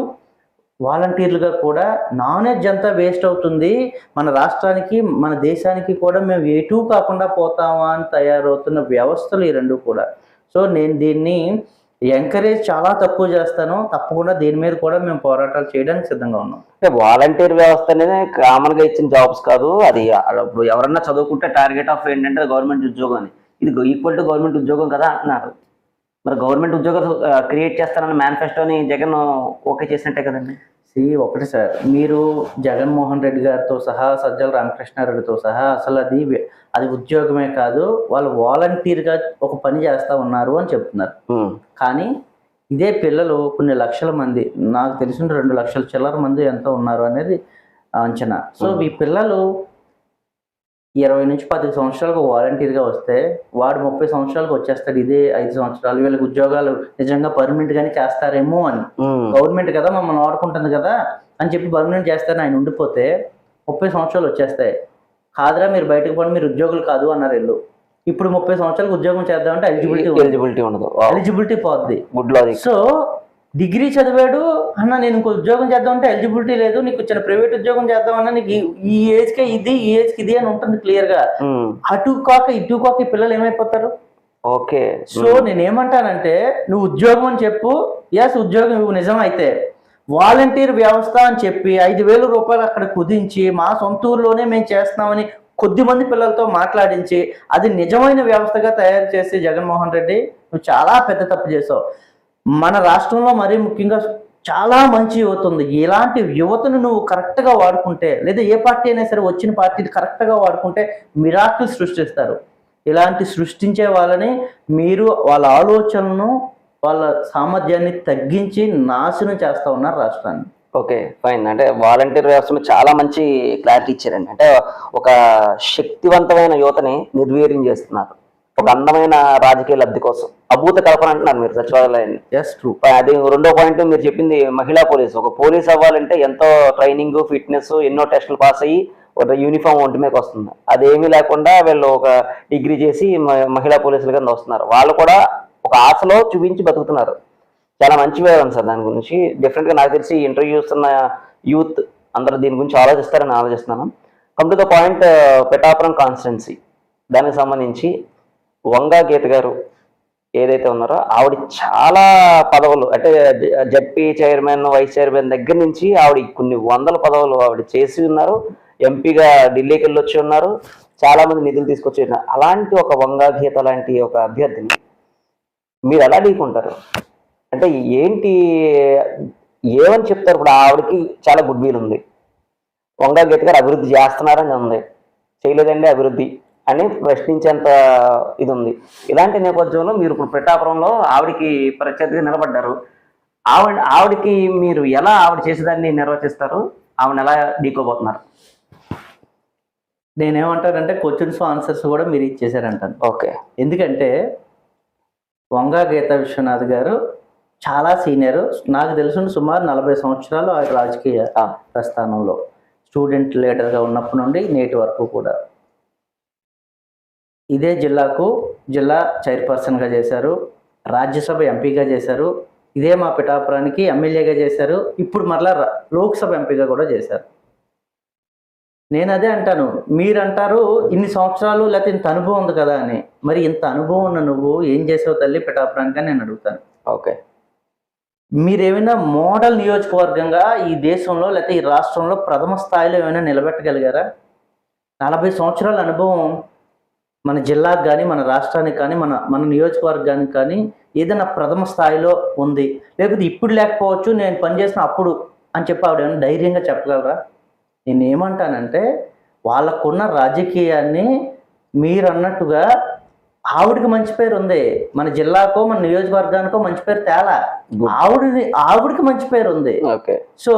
వాలంటీర్లుగా కూడా నాలెడ్జ్ అంతా వేస్ట్ అవుతుంది. మన రాష్ట్రానికి మన దేశానికి కూడా మేము ఎటూ కాకుండా పోతామా అని తయారవుతున్న వ్యవస్థలు ఈ రెండు కూడా. సో నేను దీన్ని ఎంకరేజ్ చాలా తక్కువ చేస్తాను. తప్పకుండా దీని మీద కూడా మేము పోరాటాలు చేయడానికి సిద్ధంగా ఉన్నాం. వాలంటీర్ వ్యవస్థ అనేది కామన్గా ఇచ్చిన జాబ్స్ కాదు, అది ఇప్పుడు ఎవరన్నా చదువుకుంటే టార్గెట్ ఆఫ్ ఏంటంటే గవర్నమెంట్ ఉద్యోగం అని. ఇది ఈక్వల్ టు గవర్నమెంట్ ఉద్యోగం కదా అంటున్నారు. మరి గవర్నమెంట్ ఉద్యోగం క్రియేట్ చేస్తానని మేనిఫెస్టోని జగన్ ఓకే చేసినట్టే కదండి. ఒకటి సార్, మీరు జగన్మోహన్ రెడ్డి గారితో సహా సజ్జల రామకృష్ణారెడ్డితో సహా అసలు అది ఉద్యోగమే కాదు, వాళ్ళు వాలంటీర్గా ఒక పని చేస్తూ ఉన్నారు అని చెప్తున్నారు. కానీ ఇదే పిల్లలు కొన్ని లక్షల మంది, నాకు తెలిసిన 2 లక్షల చిల్లర మంది ఎంత ఉన్నారు అనేది అంచనా. సో ఈ పిల్లలు 20 నుంచి 10 సంవత్సరాలకు వాలంటీర్గా వస్తే వాడు 30 సంవత్సరాలకు వచ్చేస్తాడు. ఇదే 5 సంవత్సరాలు వీళ్ళకి ఉద్యోగాలు నిజంగా పర్మనెంట్ గానే చేస్తారేమో అని, గవర్నమెంట్ కదా మమ్మల్ని వాడుకుంటుంది కదా అని చెప్పి పర్మనెంట్ చేస్తారని ఆయన ఉండిపోతే 30 సంవత్సరాలు వచ్చేస్తాయి. కాదురా మీరు బయటకు పోండి, మీరు ఉద్యోగులు కాదు అన్నారు వీళ్ళు. ఇప్పుడు 30 సంవత్సరాలకు ఉద్యోగం చేద్దామంటే ఎలిజిబిలిటీ ఉండదు, ఎలిజిబిలిటీ పోద్ది. సో డిగ్రీ చదివాడు అన్న నేను ఇంకో ఉద్యోగం చేద్దామంటే ఎలిజిబిలిటీ లేదు, నీకు చిన్న ప్రైవేట్ ఉద్యోగం చేద్దామన్నా నీకు ఈ ఏజ్కే ఇది, ఈ ఏజ్కి ఇది అని ఉంటుంది క్లియర్గా. అటు కాక ఇటు కాక ఈ పిల్లలు ఏమైపోతారు? ఓకే. సో నేనేమంటానంటే నువ్వు ఉద్యోగం అని చెప్పు, ఎస్ ఉద్యోగం నువ్వు నిజమైతే వాలంటీర్ వ్యవస్థ అని చెప్పి 5,000 రూపాయలు అక్కడ కుదించి మా సొంత ఊర్లోనే మేము చేస్తున్నామని కొద్ది మంది పిల్లలతో మాట్లాడించి అది నిజమైన వ్యవస్థగా తయారు చేసి జగన్మోహన్ రెడ్డి నువ్వు చాలా పెద్ద తప్పు చేసావు. మన రాష్ట్రంలో మరీ ముఖ్యంగా చాలా మంచి యువత ఉంది. ఇలాంటి యువతను నువ్వు కరెక్ట్గా వాడుకుంటే, లేదా ఏ పార్టీ అయినా సరే వచ్చిన పార్టీని కరెక్ట్గా వాడుకుంటే మిరాకిల్ సృష్టిస్తారు. ఇలాంటి సృష్టించే వాళ్ళని మీరు వాళ్ళ ఆలోచనలను వాళ్ళ సామర్థ్యాన్ని తగ్గించి నాశనం చేస్తా ఉన్నారు రాష్ట్రాన్ని. Okay, fine. అంటే వాలంటీర్ వ్యవస్థలో చాలా మంచి క్లారిటీ ఇచ్చారండి. అంటే ఒక శక్తివంతమైన యువతని నిర్వీర్యం చేస్తున్నారు ఒక అందమైన రాజకీయ లబ్ధి కోసం. అభూత కల్పన అంటున్నారు మీరు సచివాలయాన్ని. Yes true. అది రెండో పాయింట్ మీరు చెప్పింది మహిళా పోలీసు. ఒక పోలీస్ అవ్వాలంటే ఎంతో ట్రైనింగ్, ఫిట్నెస్, ఎన్నో టెస్టులు పాస్ అయ్యి ఒక యూనిఫామ్ ఒంటి మీదకి వస్తుంది. అదేమీ లేకుండా వీళ్ళు ఒక డిగ్రీ చేసి మహిళా పోలీసుల కింద వస్తున్నారు. వాళ్ళు కూడా ఒక ఆశలో చూపించి బతుకుతున్నారు. చాలా మంచి వివరణ సార్. దాని గురించి డెఫినెట్గా నాకు తెలిసి ఇంటర్వ్యూ చేస్తున్న యూత్ అందరూ దీని గురించి ఆలోచిస్తారని ఆలోచిస్తున్నాను. Come to the point, Pithapuram constituency దానికి సంబంధించి వంగా గీత గారు ఏదైతే ఉన్నారో ఆవిడ చాలా పదవులు, అంటే జడ్పీ చైర్మన్, వైస్ చైర్మన్ దగ్గర నుంచి ఆవిడ కొన్ని వందల పదవులు ఆవిడ చేసి ఉన్నారు. ఎంపీగా ఢిల్లీకి వెళ్ళి వచ్చి ఉన్నారు. చాలా మంది నిధులు తీసుకొచ్చి ఉన్నారు. అలాంటి ఒక వంగా గీత లాంటి ఒక అభ్యర్థిని మీరు ఎలా ఢీకుంటారు? అంటే ఏంటి, ఏమని చెప్తారు? ఇప్పుడు ఆవిడకి చాలా గుడ్ విల్ ఉంది. వంగా గీత గారు అభివృద్ధి చేస్తున్నారని ఉంది, చేయలేదండి అభివృద్ధి అని ప్రశ్నించేంత ఇది ఉంది. ఇలాంటి నేపథ్యంలో మీరు ఇప్పుడు పిఠాపురంలో ఆవిడకి ప్రత్యర్థిగా నిలబడ్డారు. ఆవిడకి మీరు ఎలా ఆవిడ చేసేదాన్ని నిర్వచిస్తారు? ఆవిడని ఎలా ఢీకోబోతున్నారు? నేనేమంటానంటే క్వశ్చన్స్ ఆన్సర్స్ కూడా మీరు ఇచ్చేసారంటాను. ఓకే. ఎందుకంటే వంగా గీతా విశ్వనాథ్ గారు చాలా సీనియర్. నాకు తెలిసిన సుమారు 40 సంవత్సరాలు ఆ రాజకీయ ప్రస్థానంలో స్టూడెంట్ లీడర్గా ఉన్నప్పటి నుండి నేటి వరకు కూడా ఇదే జిల్లాకు జిల్లా చైర్పర్సన్గా చేశారు, రాజ్యసభ ఎంపీగా చేశారు, ఇదే మా పిఠాపురానికి ఎమ్మెల్యేగా చేశారు, ఇప్పుడు మరలా లోక్సభ ఎంపీగా కూడా చేశారు. నేను అదే అంటాను, మీరంటారు ఇన్ని సంవత్సరాలు లేకపోతే ఇంత అనుభవం ఉంది కదా అని. మరి ఇంత అనుభవం ఉన్న నువ్వు ఏం చేసావు తల్లి పిఠాపురానికి నేను అడుగుతాను. ఓకే. మీరేమైనా మోడల్ నియోజకవర్గంగా ఈ దేశంలో లేకపోతే ఈ రాష్ట్రంలో ప్రథమ స్థాయిలో ఏమైనా నిలబెట్టగలిగారా? 40 సంవత్సరాల అనుభవం మన జిల్లాకు కానీ మన రాష్ట్రానికి కానీ మన నియోజకవర్గానికి కానీ ఏదైనా ప్రథమ స్థాయిలో ఉంది, లేకపోతే ఇప్పుడు లేకపోవచ్చు నేను పనిచేసిన అప్పుడు అని చెప్పి ఆవిడ ఏమైనా ధైర్యంగా చెప్పగలరా? నేనేమంటానంటే వాళ్ళకున్న రాజకీయాన్ని మీరు అన్నట్టుగా ఆవిడికి మంచి పేరు ఉంది, మన జిల్లాకో మన నియోజకవర్గానికో మంచి పేరు తేలా, ఆవిడికి మంచి పేరు ఉంది. సో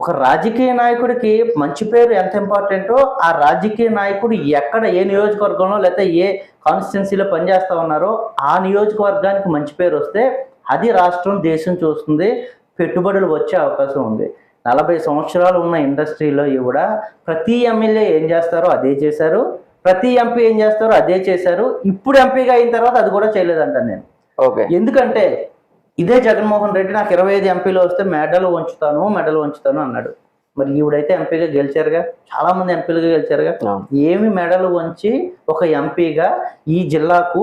ఒక రాజకీయ నాయకుడికి మంచి పేరు ఎంత ఇంపార్టెంటో ఆ రాజకీయ నాయకుడు ఎక్కడ ఏ నియోజకవర్గంలో లేకపోతే ఏ కాన్స్టిట్యున్సీలో పనిచేస్తా ఉన్నారో ఆ నియోజకవర్గానికి మంచి పేరు వస్తే అది రాష్ట్రం దేశం చూస్తుంది, పెట్టుబడులు వచ్చే అవకాశం ఉంది. 40 సంవత్సరాలు ఉన్న ఇండస్ట్రీలో కూడా ప్రతి ఎమ్మెల్యే ఏం చేస్తారో అదే చేశారు, ప్రతి ఎంపీ ఏం చేస్తారో అదే చేశారు. ఇప్పుడు ఎంపీగా అయిన తర్వాత అది కూడా చేయలేదంటాను నేను. ఎందుకంటే ఇదే జగన్మోహన్ రెడ్డి నాకు 25 ఎంపీలు వస్తే మెడల్ వంచుతాను అన్నాడు. మరి ఈవిడైతే ఎంపీగా గెలిచారుగా, చాలా మంది ఎంపీలుగా గెలిచారుగా. ఏమి మెడల్ వంచి ఒక ఎంపీగా ఈ జిల్లాకు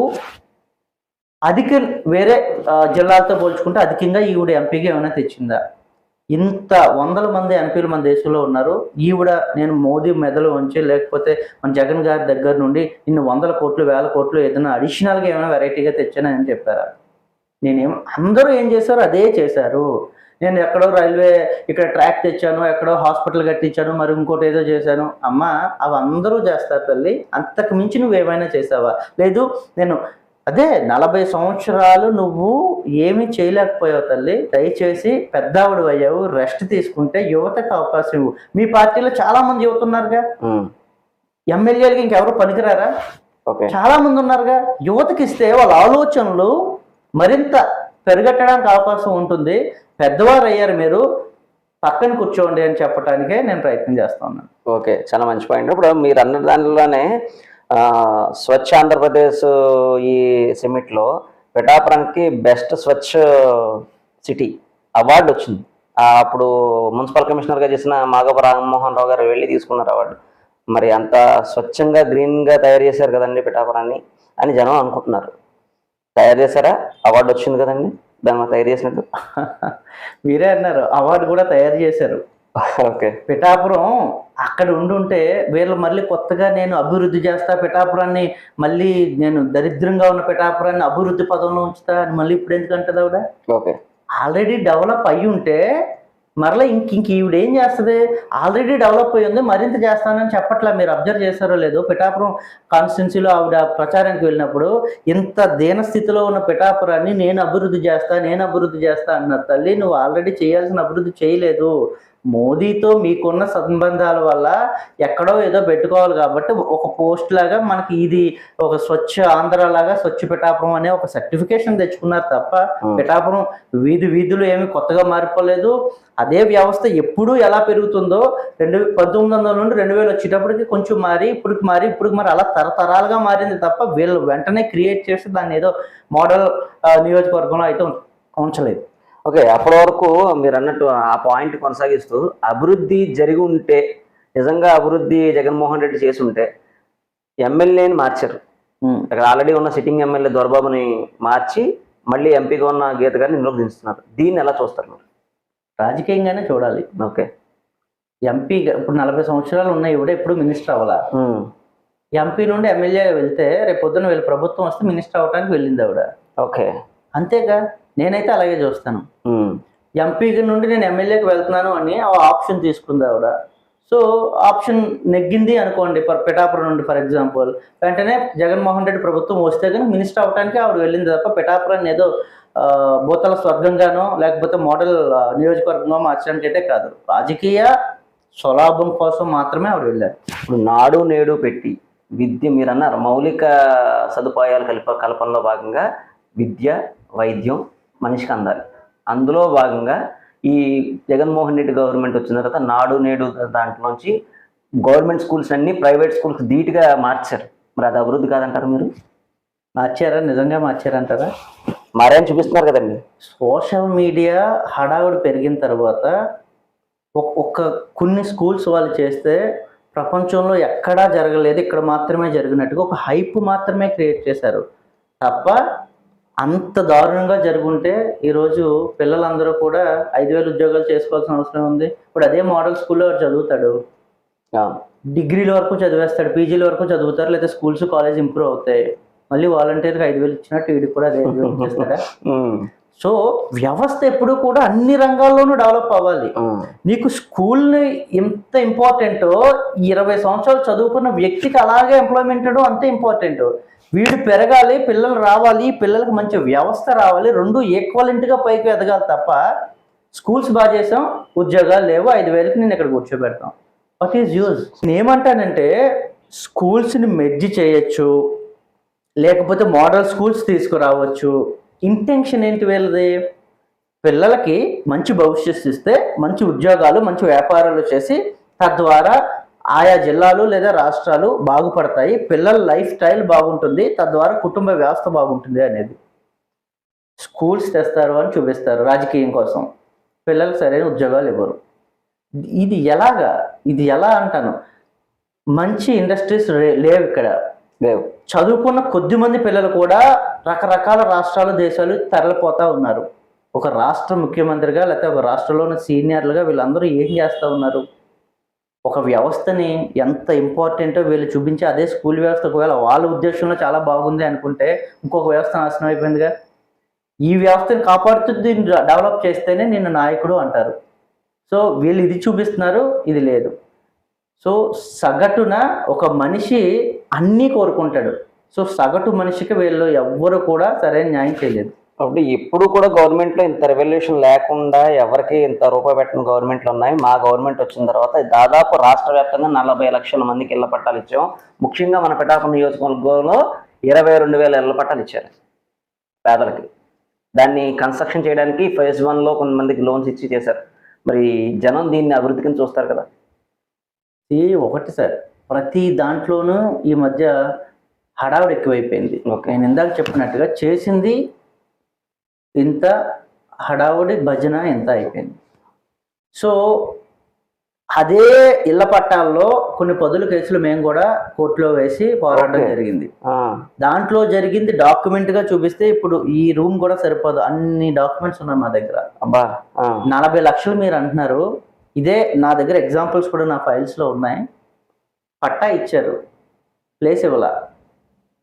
వేరే జిల్లాలతో పోల్చుకుంటే అధికంగా ఈవిడ ఎంపీగా ఏమైనా తెచ్చిందా? ఇంత వందల మంది ఎంపీలు మన దేశంలో ఉన్నారు. ఈవిడ నేను మోదీ మెడలు వంచి లేకపోతే మన జగన్ గారి దగ్గర నుండి ఇన్ని 100 కోట్లు 1000 కోట్లు ఏదైనా అడిషనల్గా ఏమైనా వెరైటీగా తెచ్చానని చెప్పారా? అందరూ ఏం చేశారు అదే చేశారు. నేను ఎక్కడో రైల్వే ఇక్కడ ట్రాక్ తెచ్చాను, ఎక్కడో హాస్పిటల్ కట్టించాను, మరి ఇంకోటి ఏదో చేశాను. అమ్మ అవి అందరూ చేస్తారు తల్లి, అంతకు మించి నువ్వేమైనా చేసావా? లేదు నేను అదే 40 సంవత్సరాలు నువ్వు ఏమీ చేయలేకపోయావు తల్లి. దయచేసి పెద్దావిడు అయ్యావు, రెస్ట్ తీసుకుంటే యువతకు అవకాశం ఇవ్వు. మీ పార్టీలో చాలా మంది యువత ఉన్నారుగా, ఎమ్మెల్యేలకి ఇంకెవరు పనికిరారా? చాలా మంది ఉన్నారుగా. యువతకి ఇస్తే వాళ్ళ ఆలోచనలు మరింత పెరగట్టడానికి అవకాశం ఉంటుంది. పెద్దవారు అయ్యారు, మీరు పక్కన కూర్చోండి అని చెప్పడానికే నేను ప్రయత్నం చేస్తా ఉన్నాను. ఓకే, చాలా మంచి పాయింట్. ఇప్పుడు మీరు అన్న దానిలోనే స్వచ్ఛ ఆంధ్రప్రదేశ్ ఈ సమిట్లో పిఠాపురానికి బెస్ట్ స్వచ్ఛ సిటీ అవార్డు వచ్చింది. అప్పుడు మున్సిపల్ కమిషనర్గా చేసిన మాగప రామ్మోహన్ రావు గారు వెళ్ళి తీసుకున్నారు అవార్డు. మరి అంత స్వచ్ఛంగా గ్రీన్గా తయారు చేశారు కదండి పిఠాపురాన్ని అని జనం అనుకుంటున్నారు. తయారు చేశారా? అవార్డు వచ్చింది కదండి దాన్ని తయారు చేసినట్టు. మీరే అన్నారు అవార్డు కూడా తయారు చేశారు. ఓకే. పిఠాపురం అక్కడ ఉండుంటే వీళ్ళు మళ్ళీ కొత్తగా నేను అభివృద్ధి చేస్తా పిఠాపురాన్ని, మళ్ళీ నేను దరిద్రంగా ఉన్న పిఠాపురాన్ని అభివృద్ధి పదంలో ఉంచుతా అని మళ్ళీ ఇప్పుడు ఎందుకంటది ఆవిడ? ఓకే. ఆల్రెడీ డెవలప్ అయ్యి ఉంటే మరలా ఇంక ఈవిడ ఏం చేస్తుంది? ఆల్రెడీ డెవలప్ అయ్యి ఉంది మరింత చేస్తానని చెప్పట్లా. మీరు అబ్జర్వ్ చేస్తారో లేదో, పిఠాపురం కాన్స్టిట్యున్సీలో ఆవిడ ప్రచారానికి వెళ్ళినప్పుడు ఇంత దీనస్థితిలో ఉన్న పిఠాపురాన్ని నేను అభివృద్ధి చేస్తా అన్నారు. తల్లి, నువ్వు ఆల్రెడీ చేయాల్సిన అభివృద్ధి చేయలేదు. మోదీతో మీకున్న సంబంధాల వల్ల ఎక్కడో ఏదో పెట్టుకోవాలి కాబట్టి ఒక పోస్ట్ లాగా మనకి ఇది ఒక స్వచ్ఛ ఆంధ్ర లాగా స్వచ్ఛ పిఠాపురం అనే ఒక సర్టిఫికేషన్ తెచ్చుకున్నారు తప్ప పిఠాపురం వీధులు ఏమి కొత్తగా మారిపోలేదు. అదే వ్యవస్థ ఎప్పుడు ఎలా పెరుగుతుందో 1900 నుండి 2000 వచ్చేటప్పటికి కొంచెం మారి ఇప్పుడు అలా తరతరాలుగా మారింది తప్ప వీళ్ళు వెంటనే క్రియేట్ చేసి దాన్ని ఏదో మోడల్ నియోజకవర్గంలో అయితే ఉంచలేదు. ఓకే. అప్పటి వరకు మీరు అన్నట్టు ఆ పాయింట్ కొనసాగిస్తూ, అభివృద్ధి జరిగి ఉంటే, నిజంగా అభివృద్ధి జగన్మోహన్ రెడ్డి చేసి ఉంటే ఎమ్మెల్యేని మార్చారు. అక్కడ ఆల్రెడీ ఉన్న సిట్టింగ్ ఎమ్మెల్యే దొరబాబుని మార్చి మళ్ళీ ఎంపీగా ఉన్న గీత గారిని ఇందులోకి దించుతున్నారు. దీన్ని ఎలా చూస్తారు మీరు? రాజకీయంగానే చూడాలి. ఓకే. ఎంపీగా ఇప్పుడు 40 సంవత్సరాలు ఉన్నాయి, ఇవిడ ఎప్పుడు మినిస్టర్ అవ్వాలా. ఎంపీ నుండి ఎమ్మెల్యే వెళ్తే రేపు పొద్దున్న వీళ్ళ ప్రభుత్వం వస్తే మినిస్టర్ అవ్వడానికి వెళ్ళింది ఆవిడ. ఓకే. అంతేగా, నేనైతే అలాగే చూస్తాను. ఎంపీ నుండి నేను ఎమ్మెల్యేకి వెళ్తున్నాను అని ఆ ఆప్షన్ తీసుకుంది ఆవిడ. సో ఆప్షన్ నెగ్గింది అనుకోండి, పిఠాపురం నుండి ఫర్ ఎగ్జాంపుల్, వెంటనే జగన్మోహన్ రెడ్డి ప్రభుత్వం వస్తే కానీ మినిస్టర్ అవ్వడానికి ఆవిడ వెళ్ళింది తప్ప పిఠాపురాన్ని ఏదో భూతల స్వర్గంగానో లేకపోతే మోడల్ నియోజకవర్గంగా మార్చడానికి అయితే కాదు. రాజకీయ స్వలాభం కోసం మాత్రమే ఆవిడ వెళ్ళారు. ఇప్పుడు నాడు నేడు పెట్టి విద్య, మీరు అన్నారు మౌలిక సదుపాయాలు కల్పనలో భాగంగా విద్య, వైద్యం మనిషికి అందాలి. అందులో భాగంగా ఈ జగన్మోహన్ రెడ్డి గవర్నమెంట్ వచ్చిన తర్వాత నాడు నేడు దాంట్లోంచి గవర్నమెంట్ స్కూల్స్ అన్ని ప్రైవేట్ స్కూల్స్ ధీటుగా మార్చారు. మరి అది అభివృద్ధి కాదంటారు మీరు? మార్చారా? నిజంగా మార్చారంటారా? మారేం చూపిస్తున్నారు కదండి. సోషల్ మీడియా హడావుడి పెరిగిన తర్వాత కొన్ని స్కూల్స్ వాళ్ళు చేస్తే ప్రపంచంలో ఎక్కడా జరగలేదు, ఇక్కడ మాత్రమే జరిగినట్టుగా ఒక హైప్ మాత్రమే క్రియేట్ చేశారు తప్ప అంత దారుణంగా జరుగుంటే ఈరోజు పిల్లలందరూ కూడా 5000 ఉద్యోగాలు చేసుకోవాల్సిన అవసరం ఉంది. ఇప్పుడు అదే మోడల్ స్కూల్లో చదువుతాడు, డిగ్రీల వరకు చదివేస్తాడు, పీజీల వరకు చదువుతారు, లేదా స్కూల్స్ కాలేజ్ ఇంప్రూవ్ అవుతాయి, మళ్ళీ వాలంటీర్గా 5000 ఇచ్చినట్టు వీడికి కూడా అదే చేస్తారా? సో వ్యవస్థ ఎప్పుడు కూడా అన్ని రంగాల్లోనూ డెవలప్ అవ్వాలి. నీకు స్కూల్ని ఎంత ఇంపార్టెంటో 20 సంవత్సరాలు చదువుకున్న వ్యక్తికి అలాగే ఎంప్లాయ్మెంట్ అంతే ఇంపార్టెంట్. వీడు పెరగాలి, పిల్లలు రావాలి, పిల్లలకు మంచి వ్యవస్థ రావాలి, రెండు ఈక్వలెంట్గా పైకి ఎదగాలి తప్ప స్కూల్స్ బాగా చేసాం, ఉద్యోగాలు లేవు, 5000కి నేను ఇక్కడ కూర్చోబెడతాం. What is use? నేనేమంటానంటే స్కూల్స్ని మెర్జ్ చేయొచ్చు, లేకపోతే మోడల్ స్కూల్స్ తీసుకురావచ్చు. ఇంటెన్షన్ ఏంటి వీళ్ళది? పిల్లలకి మంచి భవిష్యత్తు ఇస్తే మంచి ఉద్యోగాలు, మంచి వ్యాపారాలు చేసి తద్వారా ఆయా జిల్లాలు లేదా రాష్ట్రాలు బాగుపడతాయి, పిల్లల లైఫ్ స్టైల్ బాగుంటుంది, తద్వారా కుటుంబ వ్యవస్థ బాగుంటుంది అనేది. స్కూల్స్ తెస్తారు అని చూపిస్తారు రాజకీయం కోసం, పిల్లలకు సరైన ఉద్యోగాలు ఇవ్వరు. ఇది ఎలాగా? ఇది ఎలా అంటాను? మంచి ఇండస్ట్రీస్ లేవు ఇక్కడ, లేవు. చదువుకున్న కొద్ది మంది పిల్లలు కూడా రకరకాల రాష్ట్రాలు, దేశాలు తరలిపోతూ ఉన్నారు. ఒక రాష్ట్ర ముఖ్యమంత్రిగా లేకపోతే ఒక రాష్ట్రంలోని సీనియర్లుగా వీళ్ళందరూ ఏం చేస్తూ ఉన్నారు? ఒక వ్యవస్థని ఎంత ఇంపార్టెంటో వీళ్ళు చూపించి అదే స్కూల్ వ్యవస్థ ఒకవేళ వాళ్ళ ఉద్దేశంలో చాలా బాగుంది అనుకుంటే ఇంకొక వ్యవస్థ నాశనం అయిపోయిందిగా. ఈ వ్యవస్థని కాపాడుతూ దీన్ని డెవలప్ చేస్తేనే నిన్ను నాయకుడు అంటారు. సో వీళ్ళు ఇది చూపిస్తున్నారు, ఇది లేదు. సో సగటున ఒక మనిషి అన్నీ కోరుకుంటాడు. సో సగటు మనిషికి వీళ్ళు ఎవ్వరు కూడా సరైన న్యాయం చేయలేదు. కాబట్టి ఎప్పుడు కూడా గవర్నమెంట్లో ఇంత రెవల్యూషన్ లేకుండా ఎవరికి ఇంత రూపాయి పెట్టిన గవర్నమెంట్లు ఉన్నాయి. మా గవర్నమెంట్ వచ్చిన తర్వాత దాదాపు రాష్ట్ర వ్యాప్తంగా 40 లక్షల మందికి ఇళ్ల పట్టాలు ఇచ్చాం. ముఖ్యంగా మన పిఠాపురం నియోజకవర్గంలో 22,000 ఇళ్ల పట్టాలు ఇచ్చారు పేదలకి. దాన్ని కన్స్ట్రక్షన్ చేయడానికి ఫేజ్ 1లో కొంతమందికి లోన్స్ ఇచ్చి చేశారు. మరి జనం దీన్ని అభివృద్ధి కింద చూస్తారు కదా. ఒకటి సార్, ప్రతి దాంట్లోనూ ఈ మధ్య హడావుడి ఎక్కువైపోయింది. నేను ఇందాక చెప్పినట్టుగా చేసింది ఇంత, హడావుడి భజన ఎంత అయిపోయింది. సో అదే ఇళ్ల పట్టాల్లో కొన్ని పదుల కేసులు మేము కూడా కోర్టులో వేసి పోరాటం Okay. జరిగింది. ఆ, దాంట్లో జరిగింది డాక్యుమెంట్ గా చూపిస్తే ఇప్పుడు ఈ రూమ్ కూడా సరిపోదు, అన్ని డాక్యుమెంట్స్ ఉన్నాయి మా దగ్గర. అబ్బా. ఆ, 40 లక్షలు మీరు అంటున్నారు, ఇదే నా దగ్గర ఎగ్జాంపుల్స్ కూడా నా ఫైల్స్ లో ఉన్నాయి. పట్టా ఇచ్చారు, ప్లేస్ ఇవ్వాల.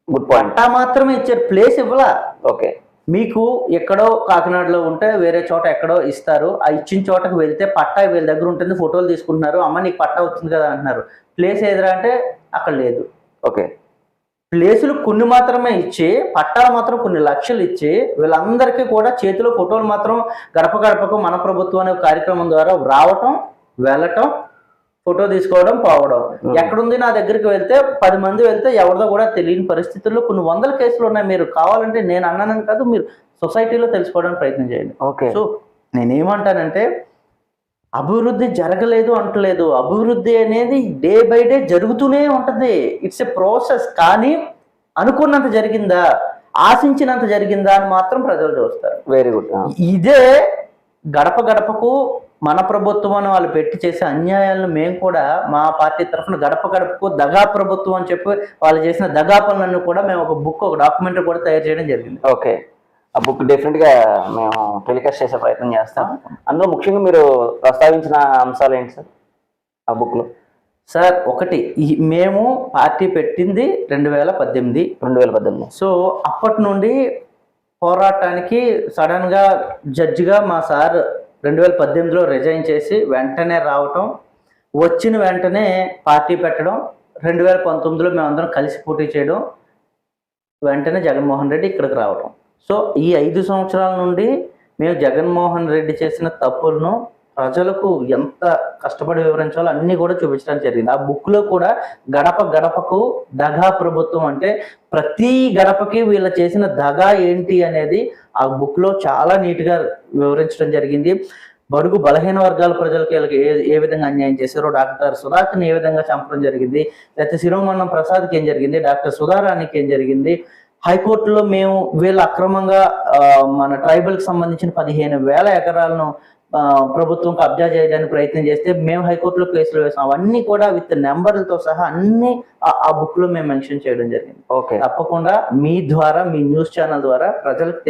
Good point. పట్టా మాత్రమే ఇచ్చారు, ప్లేస్ ఇవ్వాల. ఓకే. మీకు ఎక్కడో కాకినాడలో ఉంటే వేరే చోట ఎక్కడో ఇస్తారు, ఆ ఇచ్చిన చోటకు వెళ్తే పట్టా వీళ్ళ దగ్గర ఉంటుంది, ఫోటోలు తీసుకుంటున్నారు, అమ్మ నీకు పట్టా వచ్చింది కదా అంటున్నారు. ప్లేస్ ఏదిరా అంటే అక్కడ లేదు. ఓకే. ప్లేసులు కొన్ని మాత్రమే ఇచ్చి పట్టాలు మాత్రం కొన్ని లక్షలు ఇచ్చి వీళ్ళందరికీ కూడా చేతిలో ఫోటోలు మాత్రం గడప గడపకు మన ప్రభుత్వం అనే కార్యక్రమం ద్వారా రావటం, వెళ్ళటం, ఫోటో తీసుకోవడం, పోవడం. ఎక్కడుంది నా దగ్గరికి వెళ్తే 10 మంది వెళ్తే ఎవరిదో కూడా తెలియని పరిస్థితుల్లో కొన్ని వందల కేసులు ఉన్నాయి. మీరు కావాలంటే నేను అన్నానని కాదు, మీరు సొసైటీలో తెలుసుకోవడానికి ప్రయత్నం చేయండి. ఓకే. సో నేనేమంటానంటే అభివృద్ధి జరగలేదు అంటలేదు, అభివృద్ధి అనేది డే బై డే జరుగుతూనే ఉంటది. It's a process. కానీ అనుకున్నంత జరిగిందా, ఆశించినంత జరిగిందా అని మాత్రం ప్రజలు చూస్తారు. Very good. ఇదే గడప గడపకు మన ప్రభుత్వం అని వాళ్ళు పెట్టి చేసే అన్యాయాలను మేము కూడా మా పార్టీ తరఫున గడప గడపకు దగా ప్రభుత్వం అని చెప్పి వాళ్ళు చేసిన దగా పనులను కూడా మేము ఒక బుక్, ఒక డాక్యుమెంటరీ కూడా తయారు చేయడం జరిగింది. ఓకే. ఆ బుక్ డెఫినెట్ గా మేము టెలికాస్ట్ చేసే ప్రయత్నం చేస్తాం. అందులో ముఖ్యంగా మీరు ప్రస్తావించిన అంశాలు ఏంటి సార్ ఆ బుక్ లో? సార్, ఒకటి, మేము పార్టీ పెట్టింది 2018. సో అప్పటి నుండి పోరాటానికి సడన్ గా జడ్జిగా మా సార్ 2018లో రిజైన్ చేసి వెంటనే రావటం, వచ్చిన వెంటనే పార్టీ పెట్టడం, 2019లో మేమందరం కలిసి పోటీ చేయడం, వెంటనే జగన్మోహన్ రెడ్డి ఇక్కడికి రావటం. సో ఈ 5 సంవత్సరాల నుండి మేము జగన్మోహన్ రెడ్డి చేసిన తప్పులను ప్రజలకు ఎంత కష్టపడి వివరించాలో అన్నీ కూడా చూపించడానికి జరిగింది. ఆ బుక్లో కూడా గడప గడపకు దగా ప్రభుత్వం అంటే ప్రతి గడపకి వీళ్ళు చేసిన దగా ఏంటి అనేది ఆ బుక్లో చాలా నీట్గా వివరించడం జరిగింది. బడుగు బలహీన వర్గాల ప్రజలకు ఏ విధంగా అన్యాయం చేశారో, డాక్టర్ సుధాకర్ని ఏ విధంగా చంపడం జరిగింది, లేకపోతే శిరోమన్నం ప్రసాద్కి ఏం జరిగింది, డాక్టర్ సుధారానికి ఏం జరిగింది, హైకోర్టులో మేము వీళ్ళు అక్రమంగా మన ట్రైబల్కి సంబంధించిన 15,000 ఎకరాలను ప్రభుత్వం కబ్జా చేయడానికి ప్రయత్నం చేస్తే మేము హైకోర్టులో కేసులు వేసాం. అవన్నీ కూడా విత్ నెంబర్లతో సహా అన్ని ఆ బుక్ లో మేము మెన్షన్ చేయడం జరిగింది. ఓకే. తప్పకుండా మీ ద్వారా, మీ న్యూస్ ఛానల్ ద్వారా ప్రజలకు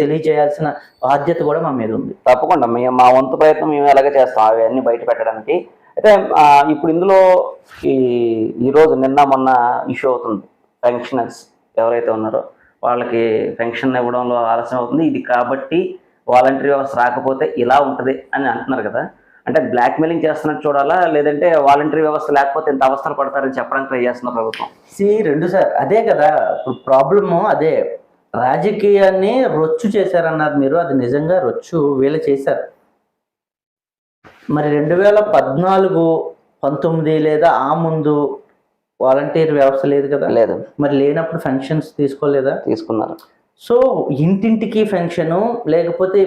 తెలియజేయాల్సిన బాధ్యత కూడా మా మీద ఉంది. తప్పకుండా మా వంతు ప్రయత్నం మేము ఎలాగే చేస్తాం అవన్నీ బయట పెట్టడానికి. అయితే ఇప్పుడు ఇందులో ఈరోజు నిన్న మొన్న ఇష్యూ అవుతుంది, పెన్షనర్స్ ఎవరైతే ఉన్నారో వాళ్ళకి పెన్షన్ ఇవ్వడంలో ఆలస్యం అవుతుంది, ఇది కాబట్టి వాలంటరీ వ్యవస్థ రాకపోతే ఇలా ఉంటుంది అని అంటున్నారు కదా. అంటే బ్లాక్మెయిలింగ్ చేస్తున్నట్టు చూడాలా, లేదంటే వాలంటరీ వ్యవస్థ లేకపోతే ఇంత అవస్థలు పడతారని చెప్పడానికి ట్రై చేస్తున్న ప్రభుత్వం? రెండు సార్, అదే కదా ఇప్పుడు ప్రాబ్లము. అదే రాజకీయాన్ని రొచ్చు చేశారన్నారు మీరు, అది నిజంగా రొచ్చు వీళ్ళు చేశారు. మరి 2014, 19 లేదా ఆ ముందు వాలంటీర్ వ్యవస్థ లేదు కదా? లేదు. మరి లేనప్పుడు ఫంక్షన్స్ తీసుకోలేదా? తీసుకున్నారు. సో ఇంటింటికి ఫంక్షను, లేకపోతే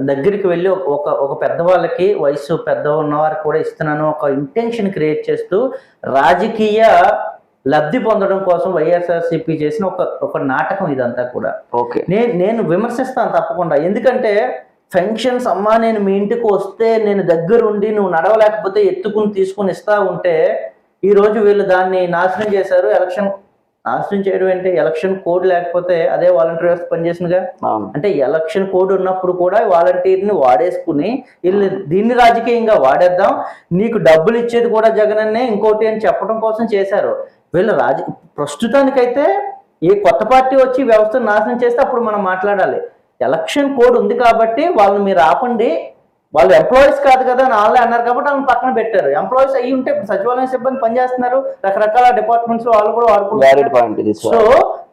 దగ్గరికి వెళ్ళి ఒక పెద్దవాళ్ళకి, వయసు పెద్ద ఉన్నవారికి కూడా ఇస్తున్నాను ఒక ఇంటెన్షన్ క్రియేట్ చేస్తూ రాజకీయ లబ్ధి పొందడం కోసం వైఎస్ఆర్సీపీ చేసిన ఒక నాటకం ఇదంతా కూడా. ఓకే. నేను విమర్శిస్తాను తప్పకుండా. ఎందుకంటే ఫంక్షన్స్, అమ్మా నేను మీ ఇంటికి వస్తే నేను దగ్గరుండి నువ్వు నడవలేకపోతే ఎత్తుకుని తీసుకుని ఇస్తా ఉంటే ఈరోజు వీళ్ళు దాన్ని నాశనం చేశారు. నాశనం చేయడం అంటే ఎలక్షన్ కోడ్ లేకపోతే అదే వాలంటీర్ వ్యవస్థ పనిచేసిందిగా. అంటే ఎలక్షన్ కోడ్ ఉన్నప్పుడు కూడా వాలంటీర్ని వాడేసుకుని వీళ్ళు దీన్ని రాజకీయంగా వాడేద్దాం, నీకు డబ్బులు ఇచ్చేది కూడా జగనన్నే, ఇంకోటి అని చెప్పడం కోసం చేశారు వీళ్ళు. ప్రస్తుతానికైతే ఏ కొత్త పార్టీ వచ్చి వ్యవస్థను నాశనం చేస్తే అప్పుడు మనం మాట్లాడాలి. ఎలక్షన్ కోడ్ ఉంది కాబట్టి వాళ్ళని మీరు ఆపండి, వాళ్ళు ఎంప్లాయీస్ కాదు కదా అని వాళ్ళే అన్నారు కాబట్టి వాళ్ళని పక్కన పెట్టారు. ఎంప్లాయీస్ అయ్యి ఉంటే సచివాలయం సిబ్బంది పనిచేస్తున్నారు, రకరకాల డిపార్ట్మెంట్స్ లో వాళ్ళు కూడా వాడుకుంటారు. సో